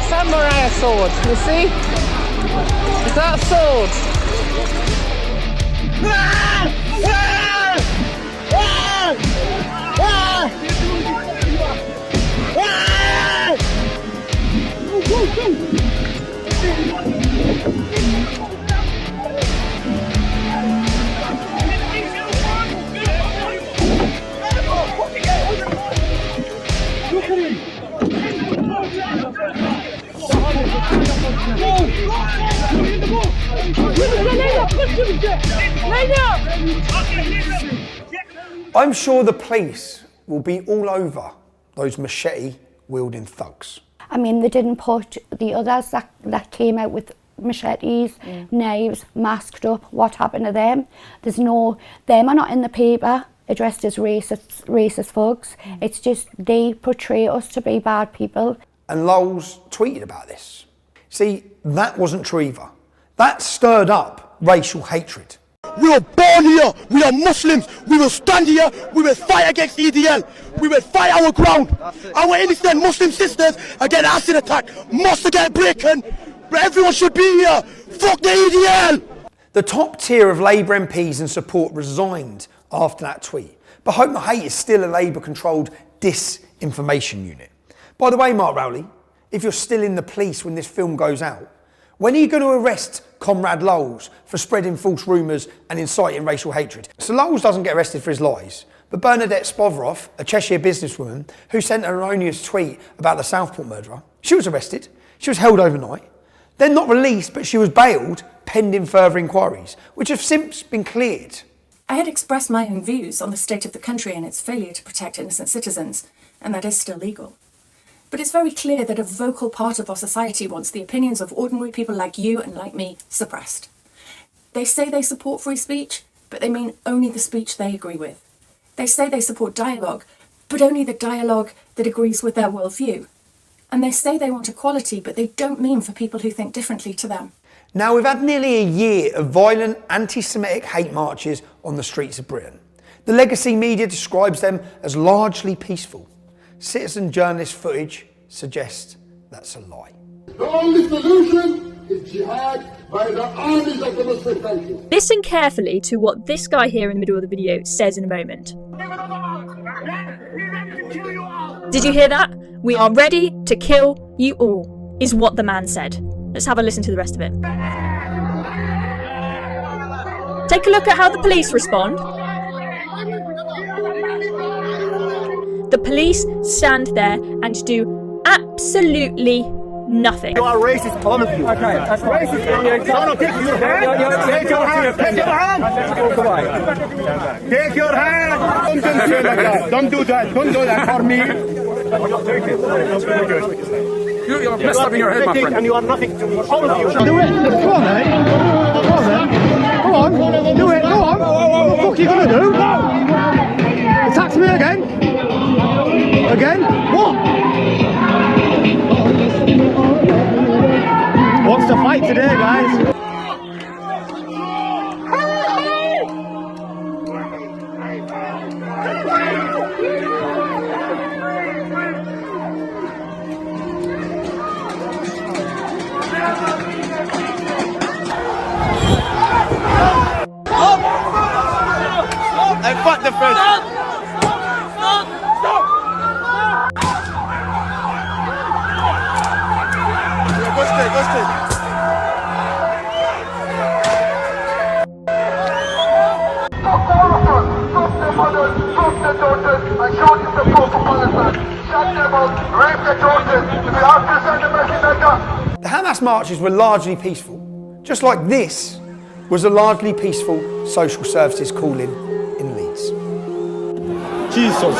Samurai sword, you see? Is that a sword? I'm sure the police will be all over those machete-wielding thugs. I mean, they didn't put the others that came out with machetes, knives, masked up. What happened to them? Them are not in the paper addressed as racist thugs. It's just they portray us to be bad people. And Lowles tweeted about this. See, that wasn't true either. That stirred up racial hatred. We were born here. We are Muslims. We will stand here. We will fight against EDL. We will fight our ground. Our innocent Muslim sisters are getting acid attacked. Must get breaking. Everyone should be here. Fuck the EDL. The top tier of Labour MPs and support resigned after that tweet. But Hope Not Hate is still a Labour-controlled disinformation unit. By the way, Mark Rowley, if you're still in the police when this film goes out, when are you going to arrest Comrade Lowles for spreading false rumours and inciting racial hatred? So Lowles doesn't get arrested for his lies, but Bernadette Spovroff, a Cheshire businesswoman who sent an erroneous tweet about the Southport murderer, she was arrested. She was held overnight, then not released, but she was bailed pending further inquiries, which have since been cleared. I had expressed my own views on the state of the country and its failure to protect innocent citizens, and that is still legal. But it's very clear that a vocal part of our society wants the opinions of ordinary people like you and like me suppressed. They say they support free speech, but they mean only the speech they agree with. They say they support dialogue, but only the dialogue that agrees with their worldview. And they say they want equality, but they don't mean for people who think differently to them. Now, we've had nearly a year of violent anti-Semitic hate marches on the streets of Britain. The legacy media describes them as largely peaceful. Citizen journalist footage suggests that's a lie. The only solution is jihad by the armies of the Muslim countries. Listen carefully to what this guy here in the middle of the video says in a moment. Did you hear that? We are ready to kill you all, is what the man said. Let's have a listen to the rest of it. Take a look at how the police respond. The police stand there and do absolutely nothing. You are racist, all of you. Okay, that's racist. No, take your hand. Take your hand. Take your hand. Take your hand. Don't do that. Don't do that. Don't do that for me. That's very good. You're messed up in your head, my friend. And you are nothing to me. All of you. Do it. Go on, mate. Go on, then. Go on. Do it. Go on. What the fuck are you going to do? Attack me again. Again? What? What's the fight today, guys? Hey, fuck the French. The Hamas marches were largely peaceful, just like this was a largely peaceful social services call-in in Leeds. Jesus.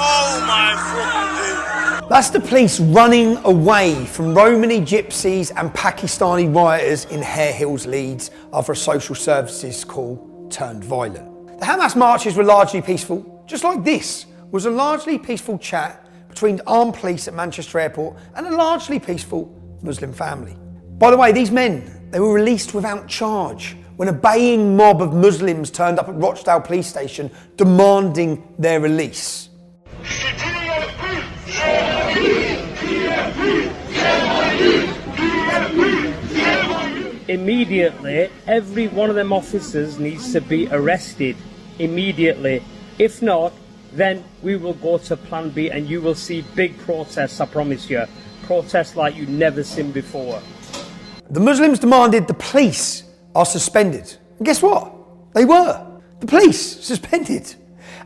Oh my fucking God. That's the police running away from Romani gypsies and Pakistani rioters in Hare Hills, Leeds, after a social services call turned violent. The Hamas marches were largely peaceful, just like this was a largely peaceful chat between armed police at Manchester Airport and a largely peaceful Muslim family. By the way, these men, they were released without charge when a baying mob of Muslims turned up at Rochdale police station demanding their release. Immediately, every one of them officers needs to be arrested immediately. If not, then we will go to Plan B and you will see big protests, I promise you. Protests like you've never seen before. The Muslims demanded the police are suspended. And guess what? They were. The police suspended.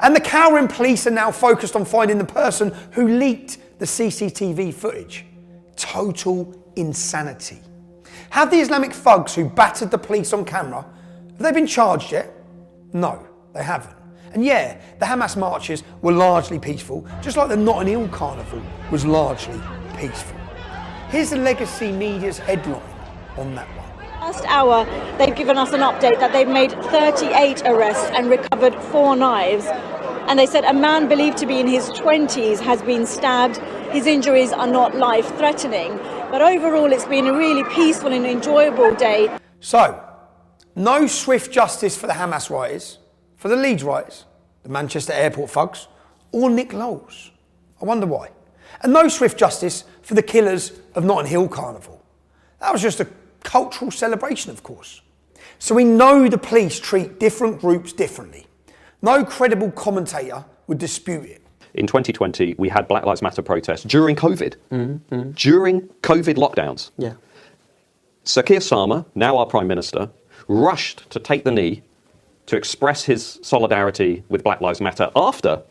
And the cowering police are now focused on finding the person who leaked the CCTV footage. Total insanity. Have the Islamic thugs who battered the police on camera, have they been charged yet? No, they haven't. And yeah, the Hamas marches were largely peaceful, just like the Notting Hill Carnival was largely peaceful. Here's the legacy media's headline on that one. Last hour, they've given us an update that they've made 38 arrests and recovered 4 knives. And they said a man believed to be in his 20s has been stabbed. His injuries are not life-threatening. But overall, it's been a really peaceful and enjoyable day. So, no swift justice for the Hamas rioters, for the Leeds rioters, the Manchester Airport thugs, or Nick Lowell's. I wonder why. And no swift justice for the killers of Notting Hill Carnival. That was just a cultural celebration, of course. So we know the police treat different groups differently. No credible commentator would dispute it. In 2020, we had Black Lives Matter protests during COVID. During COVID lockdowns. Yeah. Sir Keir Starmer, now our Prime Minister, rushed to take the knee to express his solidarity with Black Lives Matter after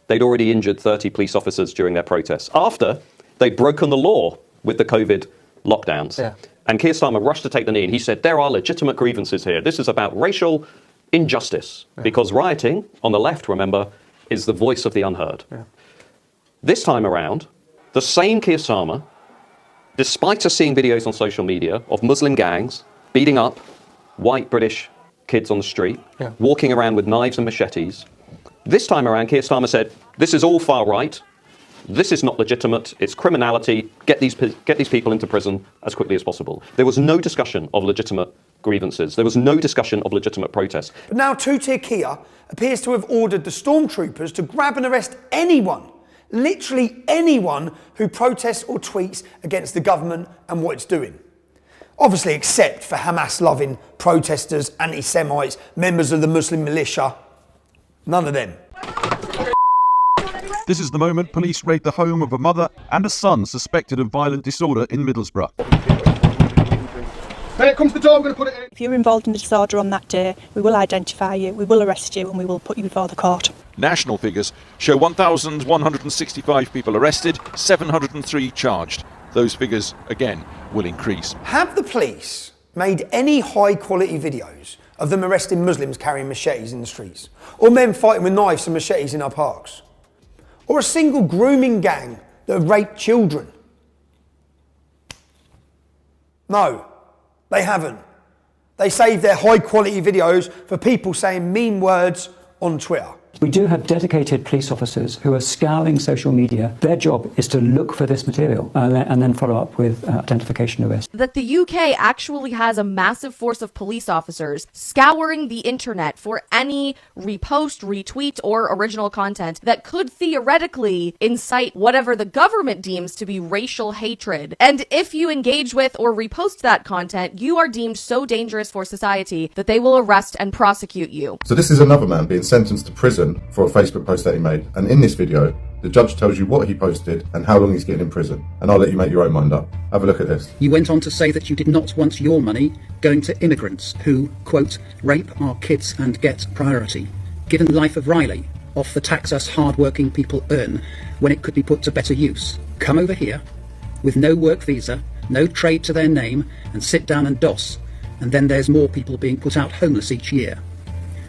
they'd already injured 30 police officers during their protests, after they'd broken the law with the COVID lockdowns. Yeah. And Keir Starmer rushed to take the knee and he said, there are legitimate grievances here. This is about racial injustice. Yeah. Because rioting, on the left, remember, is the voice of the unheard. Yeah. This time around, the same Keir Starmer Despite us seeing videos on social media of Muslim gangs beating up white British kids on the street, walking around with knives and machetes, this time around Keir Starmer said, this is all far right, this is not legitimate, it's criminality, get these people into prison as quickly as possible. There was no discussion of legitimate grievances. There was no discussion of legitimate protests. But now two-tier Keir appears to have ordered the stormtroopers to grab and arrest anyone, literally anyone, who protests or tweets against the government and what it's doing. Obviously except for Hamas-loving protesters, anti-Semites, members of the Muslim militia. None of them. This is the moment police raid the home of a mother and a son suspected of violent disorder in Middlesbrough. When it comes to the door, I'm going to put it in. If you're involved in the disorder on that day, we will identify you, we will arrest you, and we will put you before the court. National figures show 1,165 people arrested, 703 charged. Those figures, again, will increase. Have the police made any high-quality videos of them arresting Muslims carrying machetes in the streets? Or men fighting with knives and machetes in our parks? Or a single grooming gang that have raped children? No, they haven't. They save their high-quality videos for people saying mean words on Twitter. We do have dedicated police officers who are scouring social media. Their job is to look for this material and then follow up with identification arrest. That the UK actually has a massive force of police officers scouring the internet for any repost, retweet, or original content that could theoretically incite whatever the government deems to be racial hatred. And if you engage with or repost that content, you are deemed so dangerous for society that they will arrest and prosecute you. So this is another man being sentenced to prison for a Facebook post that he made, and in this video the judge tells you what he posted and how long he's getting in prison, and I'll let you make your own mind up. Have a look at this. You went on to say that you did not want your money going to immigrants who, quote, rape our kids and get priority. Given the life of Riley, off the tax us hard-working people earn when it could be put to better use, come over here with no work visa, no trade to their name, and sit down and DOS, and then there's more people being put out homeless each year.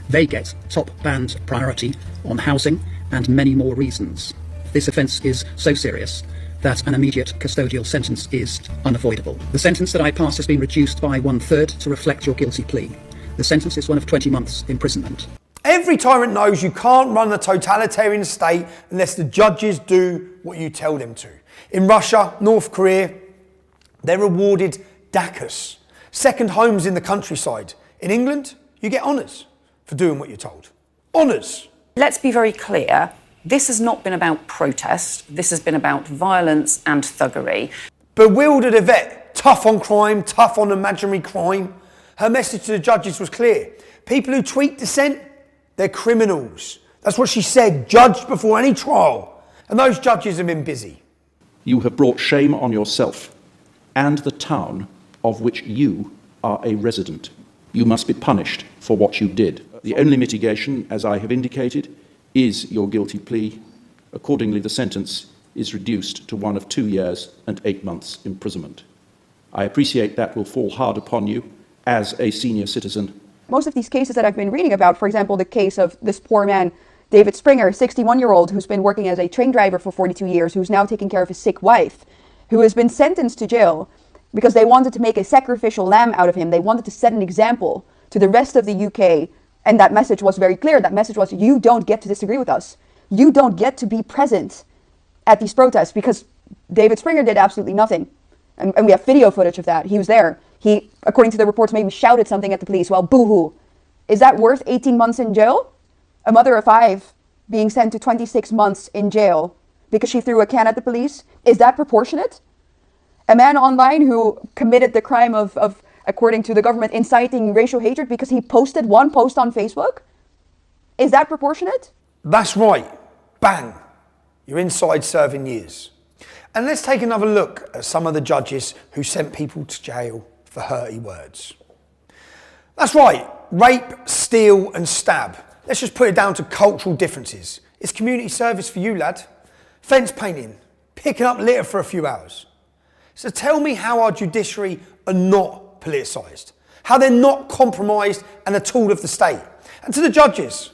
They get top band priority on housing and many more reasons. This offence is so serious that an immediate custodial sentence is unavoidable. The sentence that I passed has been reduced by 1/3 to reflect your guilty plea. The sentence is one of 20 months imprisonment. Every tyrant knows you can't run a totalitarian state unless the judges do what you tell them to. In Russia, North Korea, they're awarded DACAs, second homes in the countryside. In England, you get honours for doing what you're told. Honours. Let's be very clear. This has not been about protest. This has been about violence and thuggery. Bewildered Yvette, tough on crime, tough on imaginary crime. Her message to the judges was clear. People who tweet dissent, they're criminals. That's what she said, judged before any trial. And those judges have been busy. You have brought shame on yourself and the town of which you are a resident. You must be punished for what you did. The only mitigation, as I have indicated, is your guilty plea. Accordingly, the sentence is reduced to one of 2 years and 8 months imprisonment. I appreciate that will fall hard upon you as a senior citizen. Most of these cases that I've been reading about, for example, the case of this poor man, David Springer, 61-year-old, who's been working as a train driver for 42 years, who's now taking care of his sick wife, who has been sentenced to jail because they wanted to make a sacrificial lamb out of him. They wanted to set an example to the rest of the UK. And that message was very clear. That message was, you don't get to disagree with us. You don't get to be present at these protests, because David Springer did absolutely nothing. And we have video footage of that. He was there. He, according to the reports, maybe shouted something at the police. Well, boo-hoo. Is that worth 18 months in jail? A mother of 5 being sent to 26 months in jail because she threw a can at the police? Is that proportionate? A man online who committed the crime of according to the government, inciting racial hatred because he posted one post on Facebook? Is that proportionate? That's right. Bang. You're inside serving years. And let's take another look at some of the judges who sent people to jail for hurty words. That's right. Rape, steal and stab. Let's just put it down to cultural differences. It's community service for you, lad. Fence painting. Picking up litter for a few hours. So tell me how our judiciary are not politicised, how they're not compromised and a tool of the state. And to the judges,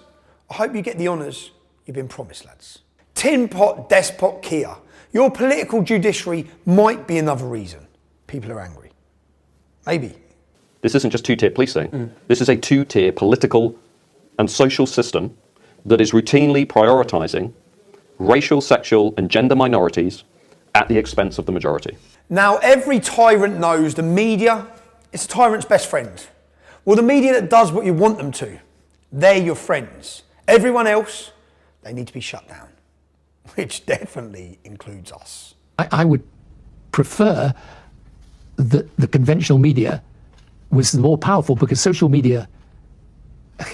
I hope you get the honours you've been promised, lads. Tin pot despot Keir, Your political judiciary might be another reason people are angry. Maybe. This isn't just two-tier policing. This is a two-tier political and social system that is routinely prioritising racial, sexual and gender minorities at the expense of the majority. Now, every tyrant knows the media is a tyrant's best friend. Well, the media that does what you want them to, they're your friends. Everyone else, they need to be shut down, which definitely includes us. I would prefer that the conventional media was more powerful, because social media,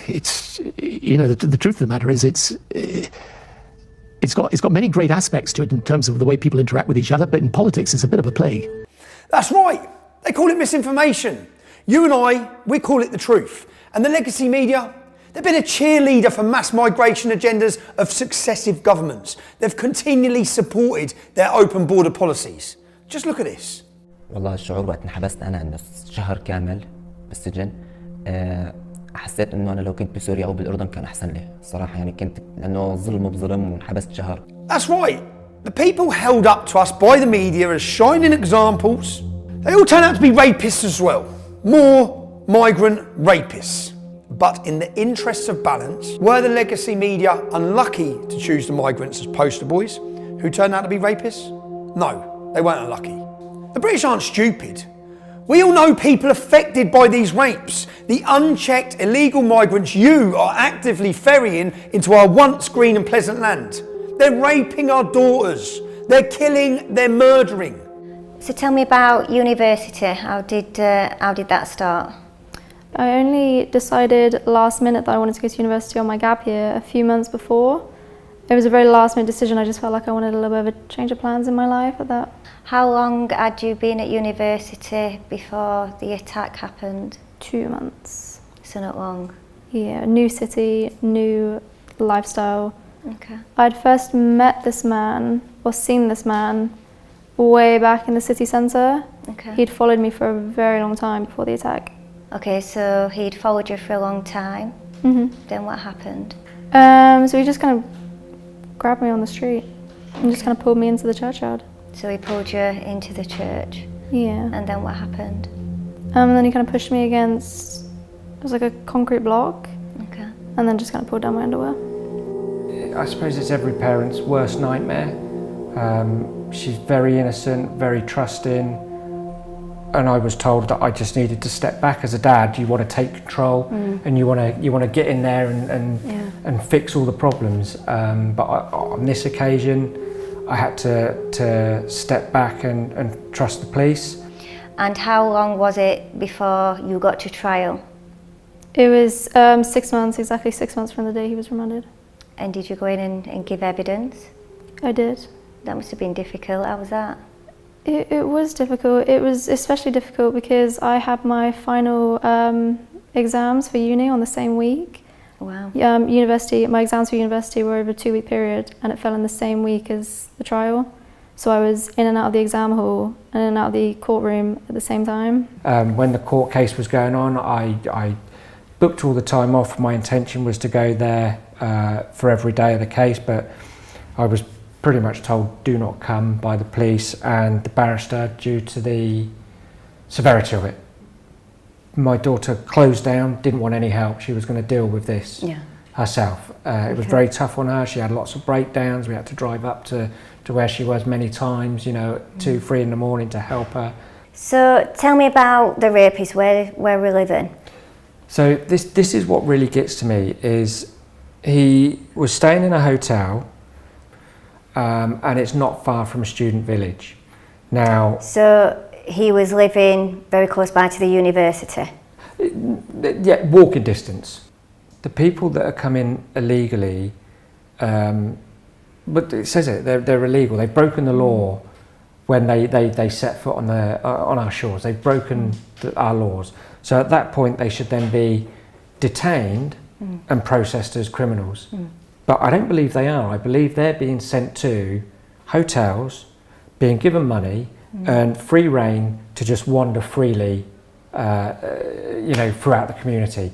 it's, you know, the truth of the matter is it's got many great aspects to it in terms of the way people interact with each other, but in politics it's a bit of a plague. That's right. They call it misinformation. You and I, we call it the truth. And the legacy media, they've been a cheerleader for mass migration agendas of successive governments. They've continually supported their open border policies. Just look at this. والله الشعور وقت انحبست أنا إنه شهر كامل بالسجن حسيت إنه أنا لو كنت بسوريا أو بالأردن كان أحسن لي الصراحة يعني كنت لأنه ظلم بظلم وانحبست شهر. That's right. The people held up to us by the media as shining examples, they all turn out to be rapists as well. More migrant rapists. But in the interests of balance, were the legacy media unlucky to choose the migrants as poster boys who turned out to be rapists? No, they weren't unlucky. The British aren't stupid. We all know people affected by these rapes. The unchecked illegal migrants you are actively ferrying into our once green and pleasant land. They're raping our daughters. They're killing, they're murdering. So tell me about university. How did that start? I only decided last minute that I wanted to go to university on my gap year a few months before. It was a very last minute decision. I just felt like I wanted a little bit of a change of plans in my life at that. How long had you been at university before the attack happened? 2 months. So not long? Yeah, new city, new lifestyle. Okay. I'd first met this man, or seen this man, way back in the city centre. Okay. He'd followed me for a very long time before the attack. Okay, so he'd followed you for a long time. Mm-hmm. Then what happened? So he just kind of grabbed me on the street and just kind of pulled me into the churchyard. So he pulled you into the church? Yeah. And then what happened? And then he kind of pushed me against, it was like a concrete block. Okay. And then just kind of pulled down my underwear. I suppose it's every parent's worst nightmare. She's very innocent, very trusting. And I was told that I just needed to step back as a dad. You want to take control, and you want to get in there and fix all the problems. But on this occasion, I had to step back and trust the police. And how long was it before you got to trial? It was 6 months, exactly 6 months from the day he was remanded. And did you go in and give evidence? I did. That must have been difficult. How was that? It was difficult. It was especially difficult because I had my final exams for uni on the same week. Wow. My exams for university were over a 2-week period, and it fell in the same week as the trial. So I was in and out of the exam hall and in and out of the courtroom at the same time. When the court case was going on, I booked all the time off. My intention was to go there for every day of the case, but I was pretty much told do not come by the police and the barrister due to the severity of it. My daughter closed down, didn't want any help. She was going to deal with this herself. It was very tough on her. She had lots of breakdowns. We had to drive up to where she was many times, 2, 3 in the morning to help her. So tell me about the rapist, where we're living. So this is what really gets to me, is he was staying in a hotel, and it's not far from a student village. Now, so he was living very close by to the university? Yeah, walking distance. The people that are coming illegally, but it says it, they're illegal. They've broken the law when they set foot on our shores. They've broken our laws. So at that point, they should then be detained and processed as criminals. But I don't believe they are. I believe they're being sent to hotels, being given money and free rein to just wander freely, throughout the community.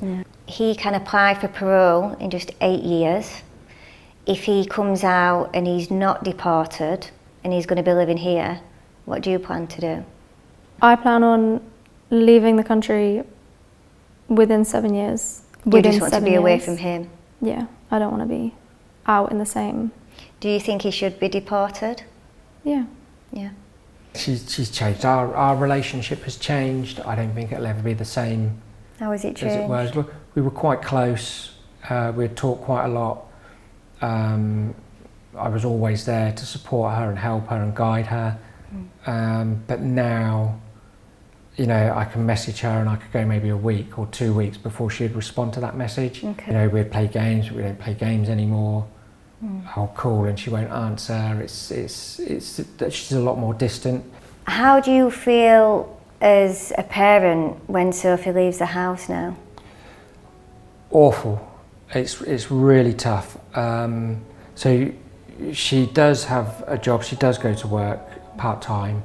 He can apply for parole in just 8 years. If he comes out and he's not deported, and he's going to be living here, what do you plan to do? I plan on leaving the country within 7 years. You just want to be away from him? Yeah, I don't want to be out in the same. Do you think he should be deported? Yeah. Yeah. She's changed. Our relationship has changed. I don't think it'll ever be the same. How has it as it was. changed? We were quite close. We'd talk quite a lot. I was always there to support her and help her and guide her. But now, you know, I can message her and I could go maybe a week or 2 weeks before she'd respond to that message. Okay. You know, we'd play games, but we don't play games anymore. I'll call and she won't answer. She's a lot more distant. How do you feel as a parent when Sophie leaves the house now? Awful. It's really tough. So she does have a job. She does go to work part-time,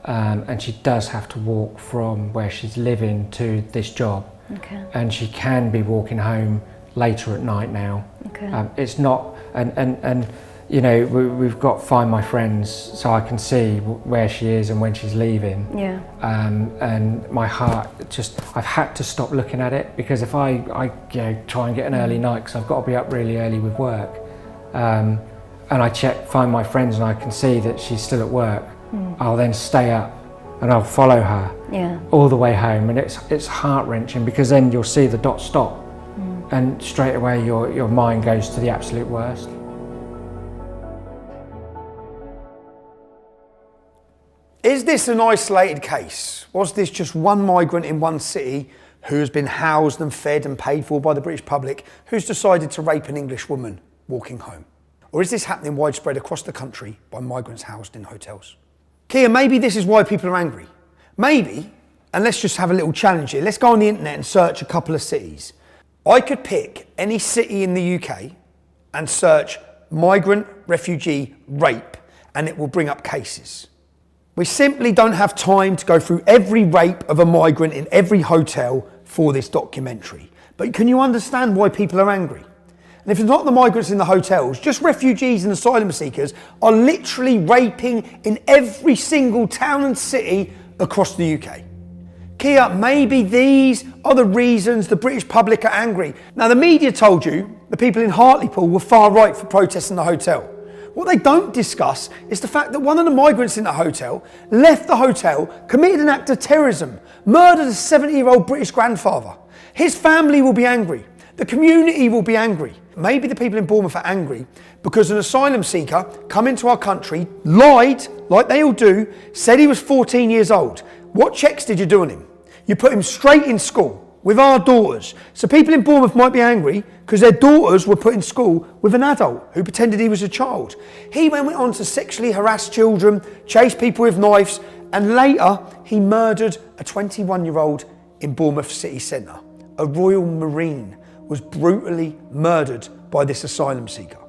and she does have to walk from where she's living to this job. Okay. And she can be walking home later at night now. Okay. It's not, and you know, we've got Find My Friends, so I can see where she is and when she's leaving. Yeah. And my heart just, I've had to stop looking at it, because if I you know, try and get an early night, because I've got to be up really early with work, and I Find My Friends and I can see that she's still at work, I'll then stay up and I'll follow her all the way home, and it's heart-wrenching, because then you'll see the dot stop, and straight away your mind goes to the absolute worst. Is this an isolated case? Was this just one migrant in one city who has been housed and fed and paid for by the British public, who's decided to rape an English woman walking home? Or is this happening widespread across the country by migrants housed in hotels? Kia, maybe this is why people are angry. Maybe, and let's just have a little challenge here, let's go on the internet and search a couple of cities. I could pick any city in the UK and search migrant, refugee, rape, and it will bring up cases. We simply don't have time to go through every rape of a migrant in every hotel for this documentary. But can you understand why people are angry? And if it's not the migrants in the hotels, just refugees and asylum seekers are literally raping in every single town and city across the UK. Kia, maybe these are the reasons the British public are angry. Now, the media told you the people in Hartlepool were far right for protesting the hotel. What they don't discuss is the fact that one of the migrants in the hotel left the hotel, committed an act of terrorism, murdered a 70-year-old British grandfather. His family will be angry. The community will be angry. Maybe the people in Bournemouth are angry because an asylum seeker come into our country, lied, like they all do, said he was 14 years old. What checks did you do on him? You put him straight in school with our daughters. So people in Bournemouth might be angry because their daughters were put in school with an adult who pretended he was a child. He went on to sexually harass children, chase people with knives, and later he murdered a 21-year-old in Bournemouth city centre. A Royal Marine was brutally murdered by this asylum seeker.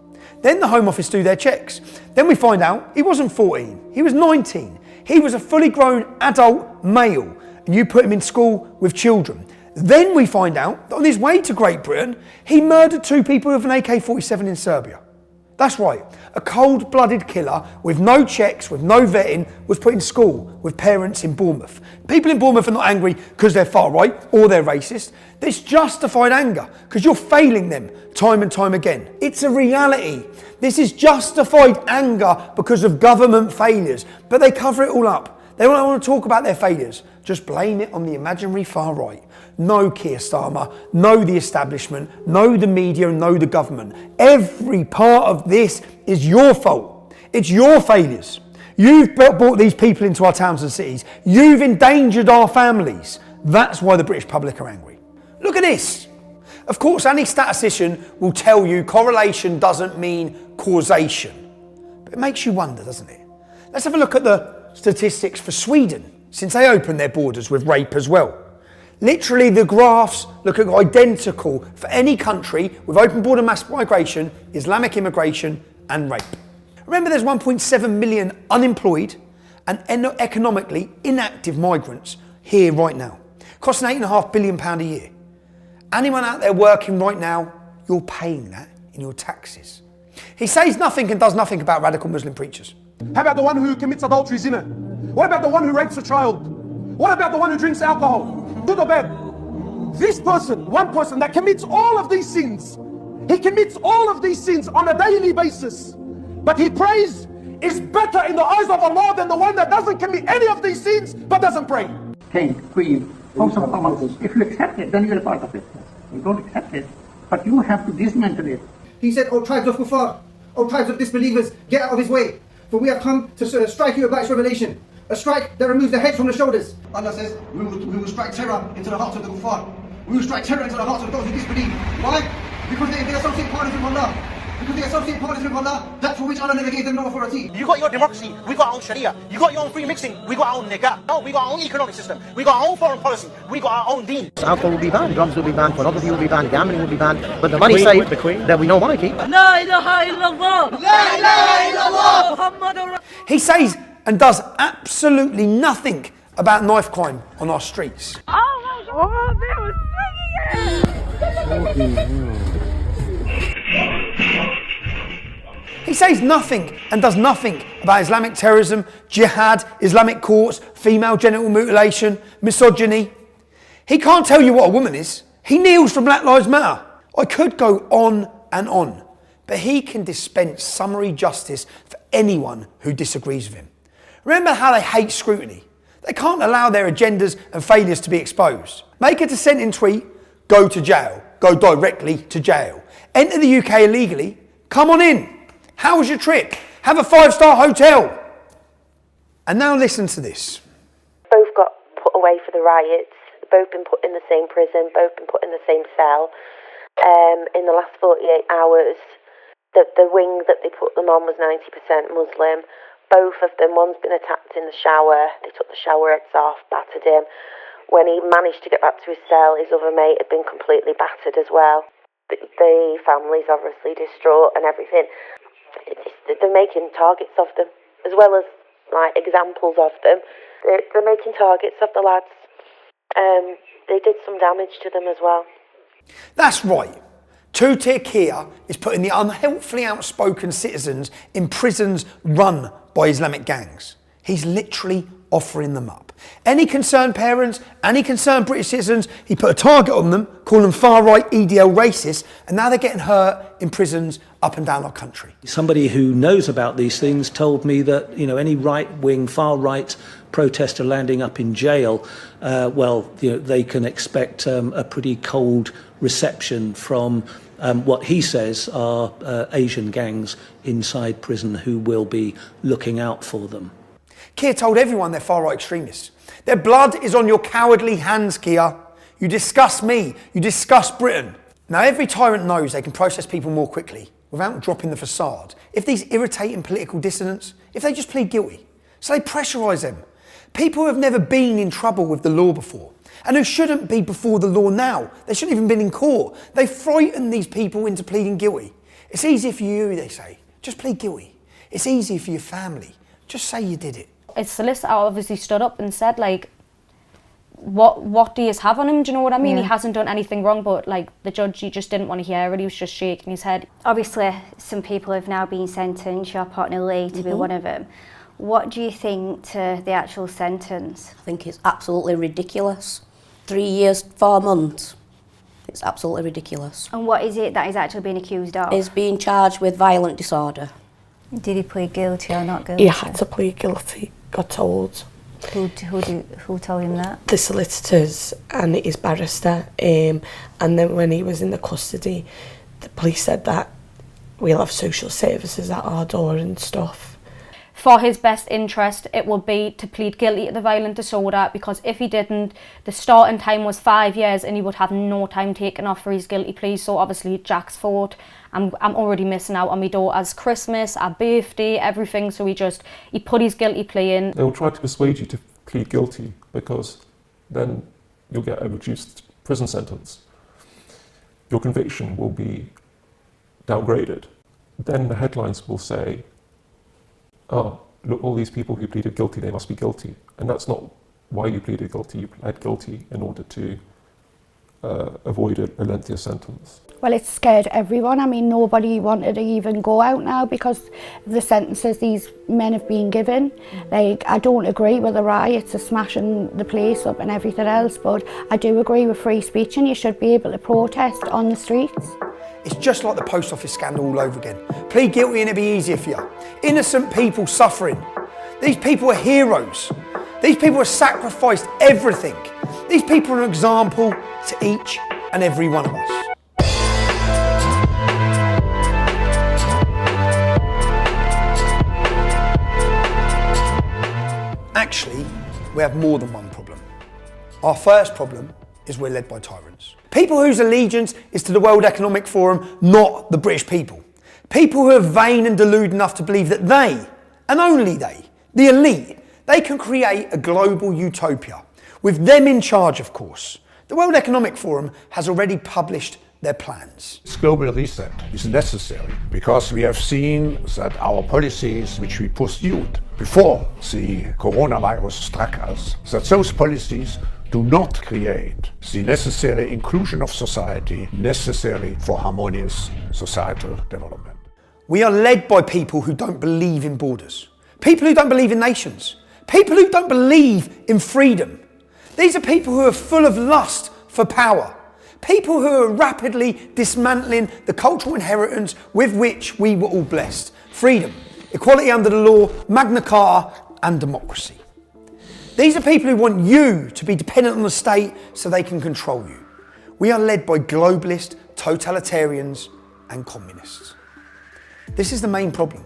Then the Home Office do their checks. Then we find out he wasn't 14, he was 19. He was a fully grown adult male, and you put him in school with children. Then we find out that on his way to Great Britain, he murdered 2 people with an AK-47 in Serbia. That's right, a cold-blooded killer with no checks, with no vetting, was put in school with parents in Bournemouth. People in Bournemouth are not angry because they're far right or they're racist. It's justified anger because you're failing them time and time again. It's a reality. This is justified anger because of government failures, but they cover it all up. They don't want to talk about their failures. Just blame it on the imaginary far right. No Keir Starmer, no the establishment, no the media, and no the government. Every part of this is your fault. It's your failures. You've brought these people into our towns and cities. You've endangered our families. That's why the British public are angry. Look at this. Of course, any statistician will tell you correlation doesn't mean causation. But it makes you wonder, doesn't it? Let's have a look at the statistics for Sweden, since they opened their borders with rape as well. Literally, the graphs look identical for any country with open border mass migration, Islamic immigration, and rape. Remember, there's 1.7 million unemployed and economically inactive migrants here right now, costing £8.5 billion a year. Anyone out there working right now, you're paying that in your taxes. He says nothing and does nothing about radical Muslim preachers. How about the one who commits adultery, zina? What about the one who rapes a child? What about the one who drinks alcohol? Good or bad? This person, one person that commits all of these sins, he commits all of these sins on a daily basis, but he prays is better in the eyes of Allah than the one that doesn't commit any of these sins but doesn't pray. King, Queen, House of Commons. If you accept it, then you're a part of it. You don't accept it, but you have to dismantle it. He said, "O tribes of kuffar, O tribes of disbelievers, get out of his way, for we have come to strike you a black's revelation, a strike that removes the head from the shoulders." Allah says, we will strike terror into the hearts of the kuffar. We will strike terror into the hearts of those who disbelieve. Why? Because they associate partners with Allah. Because they associate partners with Allah, that for which Allah never gave them no authority. You got your democracy, we got our own sharia. You got your own free mixing, we got our own nikah. Oh, we got our own economic system, we got our own foreign policy, we got our own deen. Alcohol will be banned, drugs will be banned, pornography will be banned, gambling will be banned, but the money saved, there will be no monarchy. La ilaha illallah! La ilaha illallah! He says and does absolutely nothing about knife crime on our streets. Oh my God, they were swinging it! He says nothing and does nothing about Islamic terrorism, jihad, Islamic courts, female genital mutilation, misogyny. He can't tell you what a woman is. He kneels for Black Lives Matter. I could go on and on, but he can dispense summary justice for anyone who disagrees with him. Remember how they hate scrutiny. They can't allow their agendas and failures to be exposed. Make a dissenting tweet, go to jail. Go directly to jail. Enter the UK illegally, come on in. How was your trip? Have a 5-star hotel. And now listen to this. Both got put away for the riots, both been put in the same prison, both been put in the same cell. In the last 48 hours, the wing that they put them on was 90% Muslim. Both of them, one's been attacked in the shower, they took the shower heads off, battered him. When he managed to get back to his cell, his other mate had been completely battered as well. The family's obviously distraught and everything. They're making targets of them, as well as like examples of them. They're making targets of the lads. They did some damage to them as well. That's right. Two-tier Kia is putting the unhelpfully outspoken citizens in prisons run by Islamic gangs. He's literally offering them up. Any concerned parents, any concerned British citizens, he put a target on them, calling them far-right EDL racists, and now they're getting hurt in prisons up and down our country. Somebody who knows about these things told me that, any right-wing, far-right protester landing up in jail, they can expect a pretty cold reception from what he says are Asian gangs inside prison who will be looking out for them. Keir told everyone they're far-right extremists. Their blood is on your cowardly hands, Keir. You disgust me. You disgust Britain. Now, every tyrant knows they can process people more quickly without dropping the facade. If these irritating political dissidents, if they just plead guilty. So they pressurise them. People who have never been in trouble with the law before and who shouldn't be before the law now. They shouldn't even been in court. They frighten these people into pleading guilty. It's easy for you, they say. Just plead guilty. It's easy for your family. Just say you did it. His solicitor obviously stood up and said, what do you have on him? Do you know what I mean? Yeah. He hasn't done anything wrong, but the judge, he just didn't want to hear it. He was just shaking his head. Obviously, some people have now been sentenced, your partner Lee to be one of them. What do you think to the actual sentence? I think it's absolutely ridiculous. 3 years, 4 months. It's absolutely ridiculous. And what is it that he's actually being accused of? He's being charged with violent disorder. Did he plead guilty or not guilty? He had to plead guilty, got told. Who told him that? The solicitors and his barrister. And then when he was in the custody, the police said that we'll have social services at our door and stuff. For his best interest, it would be to plead guilty to the violent disorder, because if he didn't, the starting time was 5 years and he would have no time taken off for his guilty plea. So obviously Jack's fault. I'm already missing out on my daughter's Christmas, our birthday, everything. So he put his guilty plea in. They'll try to persuade you to plead guilty because then you'll get a reduced prison sentence. Your conviction will be downgraded. Then the headlines will say, oh, look, all these people who pleaded guilty, they must be guilty. And that's not why you pleaded guilty. You pled guilty in order to avoided a lengthier sentence. Well, it scared everyone. I mean, nobody wanted to even go out now because of the sentences these men have been given. Like, I don't agree with the riots, the smashing the place up and everything else, but I do agree with free speech and you should be able to protest on the streets. It's just like the post office scandal all over again. Plead guilty and it'll be easier for you. Innocent people suffering. These people are heroes. These people have sacrificed everything. These people are an example to each and every one of us. Actually, we have more than one problem. Our first problem is we're led by tyrants. People whose allegiance is to the World Economic Forum, not the British people. People who are vain and deluded enough to believe that they, and only they, the elite, they can create a global utopia, with them in charge, of course. The World Economic Forum has already published their plans. This global reset is necessary because we have seen that our policies which we pursued before the coronavirus struck us, that those policies do not create the necessary inclusion of society necessary for harmonious societal development. We are led by people who don't believe in borders, people who don't believe in nations, people who don't believe in freedom. These are people who are full of lust for power, people who are rapidly dismantling the cultural inheritance with which we were all blessed. Freedom, equality under the law, Magna Carta and democracy. These are people who want you to be dependent on the state so they can control you. We are led by globalists, totalitarians and communists. This is the main problem.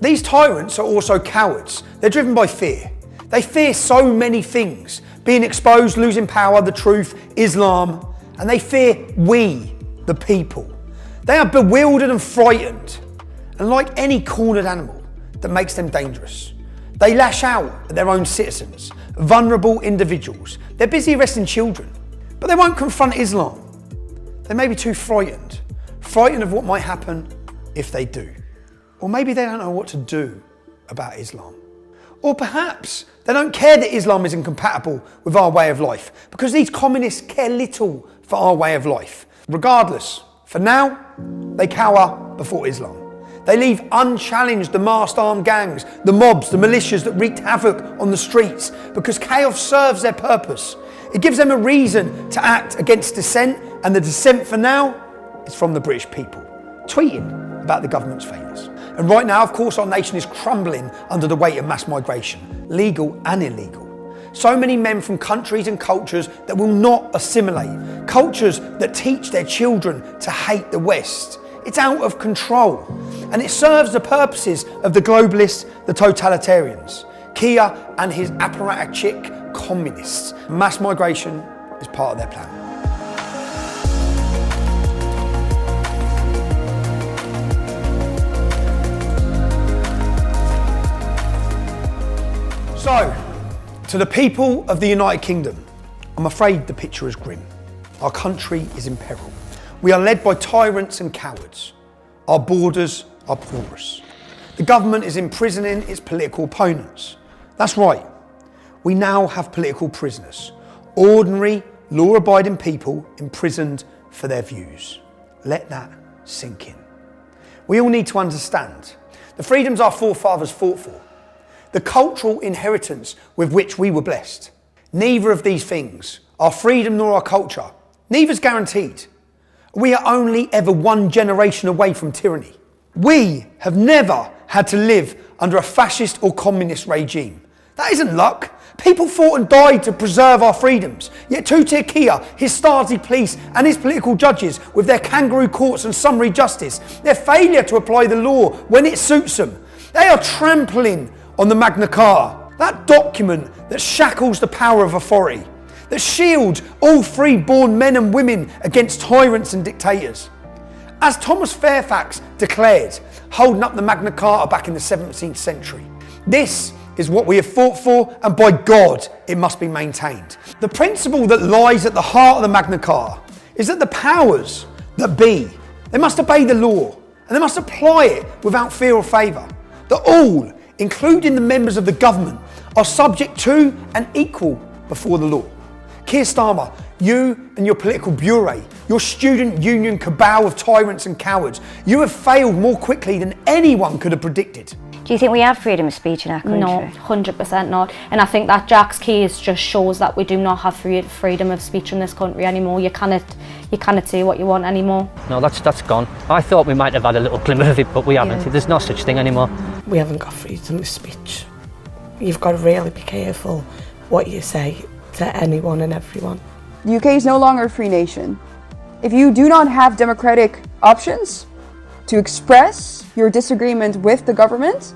These tyrants are also cowards. They're driven by fear. They fear so many things. Being exposed, losing power, the truth, Islam, and they fear we, the people. They are bewildered and frightened, and like any cornered animal that makes them dangerous. They lash out at their own citizens, vulnerable individuals. They're busy arresting children, but they won't confront Islam. They may be too frightened of what might happen if they do. Or maybe they don't know what to do about Islam. Or perhaps they don't care that Islam is incompatible with our way of life, because these communists care little for our way of life. Regardless, for now, they cower before Islam. They leave unchallenged the masked armed gangs, the mobs, the militias that wreaked havoc on the streets, because chaos serves their purpose. It gives them a reason to act against dissent, and the dissent for now is from the British people, tweeting about the government's failures. And right now, of course, our nation is crumbling under the weight of mass migration, legal and illegal. So many men from countries and cultures that will not assimilate, cultures that teach their children to hate the West. It's out of control, and it serves the purposes of the globalists, the totalitarians, Keir and his apparatchik communists. Mass migration is part of their plan. So, to the people of the United Kingdom, I'm afraid the picture is grim. Our country is in peril. We are led by tyrants and cowards. Our borders are porous. The government is imprisoning its political opponents. That's right. We now have political prisoners, ordinary, law-abiding people imprisoned for their views. Let that sink in. We all need to understand the freedoms our forefathers fought for, the cultural inheritance with which we were blessed. Neither of these things, our freedom nor our culture, neither's guaranteed. We are only ever one generation away from tyranny. We have never had to live under a fascist or communist regime. That isn't luck. People fought and died to preserve our freedoms. Yet Totalitarian Keir, his Stasi police and his political judges, with their kangaroo courts and summary justice, their failure to apply the law when it suits them, they are trampling on the Magna Carta, that document that shackles the power of authority, that shields all free-born men and women against tyrants and dictators. As Thomas Fairfax declared, holding up the Magna Carta back in the 17th century, this is what we have fought for, and by God, it must be maintained. The principle that lies at the heart of the Magna Carta is that the powers that be, they must obey the law, and they must apply it without fear or favour. That all, including the members of the government, are subject to and equal before the law. Keir Starmer, You and your political bureau, your student union cabal of tyrants and cowards, you have failed more quickly than anyone could have predicted. Do you think we have freedom of speech in our country? No, 100% not. And I think that Jack's case just shows that we do not have freedom of speech in this country anymore. You cannot say what you want anymore. No, that's gone. I thought we might have had a little glimmer of it, but we haven't. Yeah. There's no such thing anymore. We haven't got freedom of speech. You've got to really be careful what you say to anyone and everyone. The UK is no longer a free nation. If you do not have democratic options to express your disagreement with the government,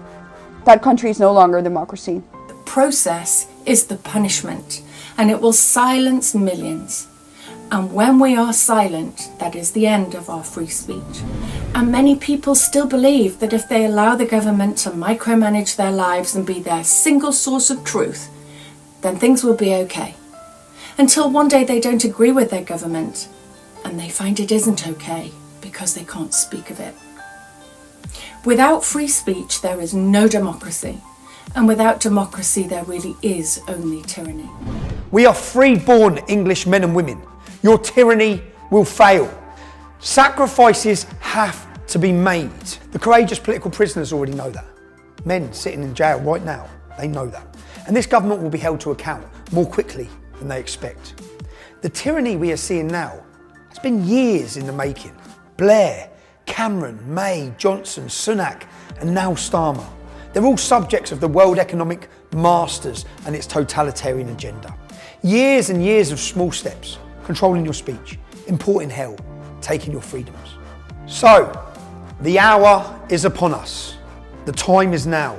that country is no longer a democracy. The process is the punishment, and it will silence millions. And when we are silent, that is the end of our free speech. And many people still believe that if they allow the government to micromanage their lives and be their single source of truth, then things will be okay. Until one day they don't agree with their government, and they find it isn't okay because they can't speak of it. Without free speech, there is no democracy. And without democracy, there really is only tyranny. We are free-born English men and women. Your tyranny will fail. Sacrifices have to be made. The courageous political prisoners already know that. Men sitting in jail right now, they know that. And this government will be held to account more quickly than they expect. The tyranny we are seeing now has been years in the making. Blair, Cameron, May, Johnson, Sunak, and now Starmer. They're all subjects of the World Economic Masters and its totalitarian agenda. Years and years of small steps, controlling your speech, importing hell, taking your freedoms. So, the hour is upon us. The time is now.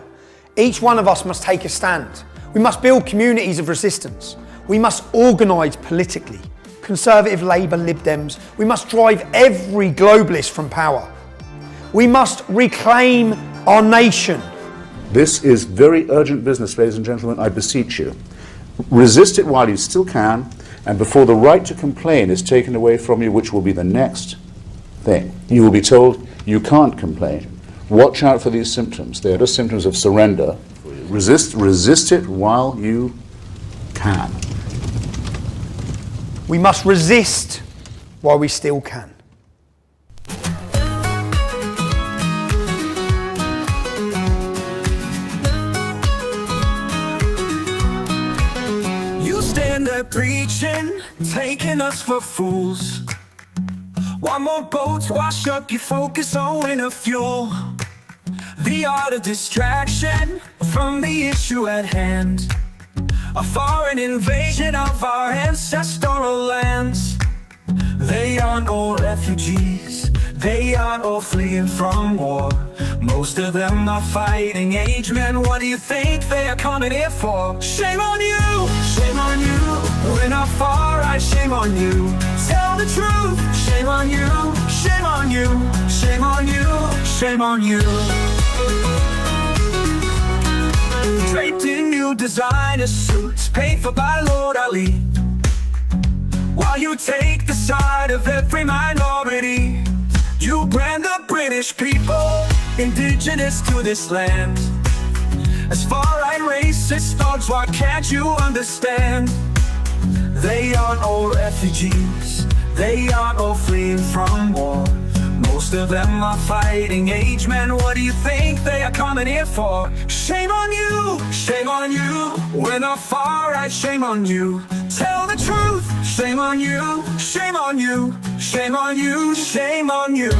Each one of us must take a stand. We must build communities of resistance. We must organise politically. Conservative Labour, Lib Dems. We must drive every globalist from power. We must reclaim our nation. This is very urgent business, ladies and gentlemen, I beseech you. Resist it while you still can, and before the right to complain is taken away from you, which will be the next thing. You will be told you can't complain. Watch out for these symptoms. They are just symptoms of surrender. Resist it while you can. We must resist while we still can. You stand there preaching, taking us for fools. One more boat wash up your focus on winter fuel. The art of distraction from the issue at hand. A foreign invasion of our ancestral lands. They aren't all refugees, they aren't all fleeing from war. Most of them are fighting age men. What do you think they are coming here for? Shame on you, shame on you. We're not far right, shame on you. Tell the truth, shame on you, shame on you, shame on you, shame on you. Draped in new designer suits, paid for by Lord Ali. While you take the side of every minority, you brand the British people, indigenous to this land, as far-right racist thugs. Why can't you understand? They aren't all refugees, they aren't all fleeing from war. Most of them are fighting age men. What do you think they are coming here for? Shame on you, shame on you. We're not far right, shame on you. Tell the truth, shame on you, shame on you, shame on you, shame on you.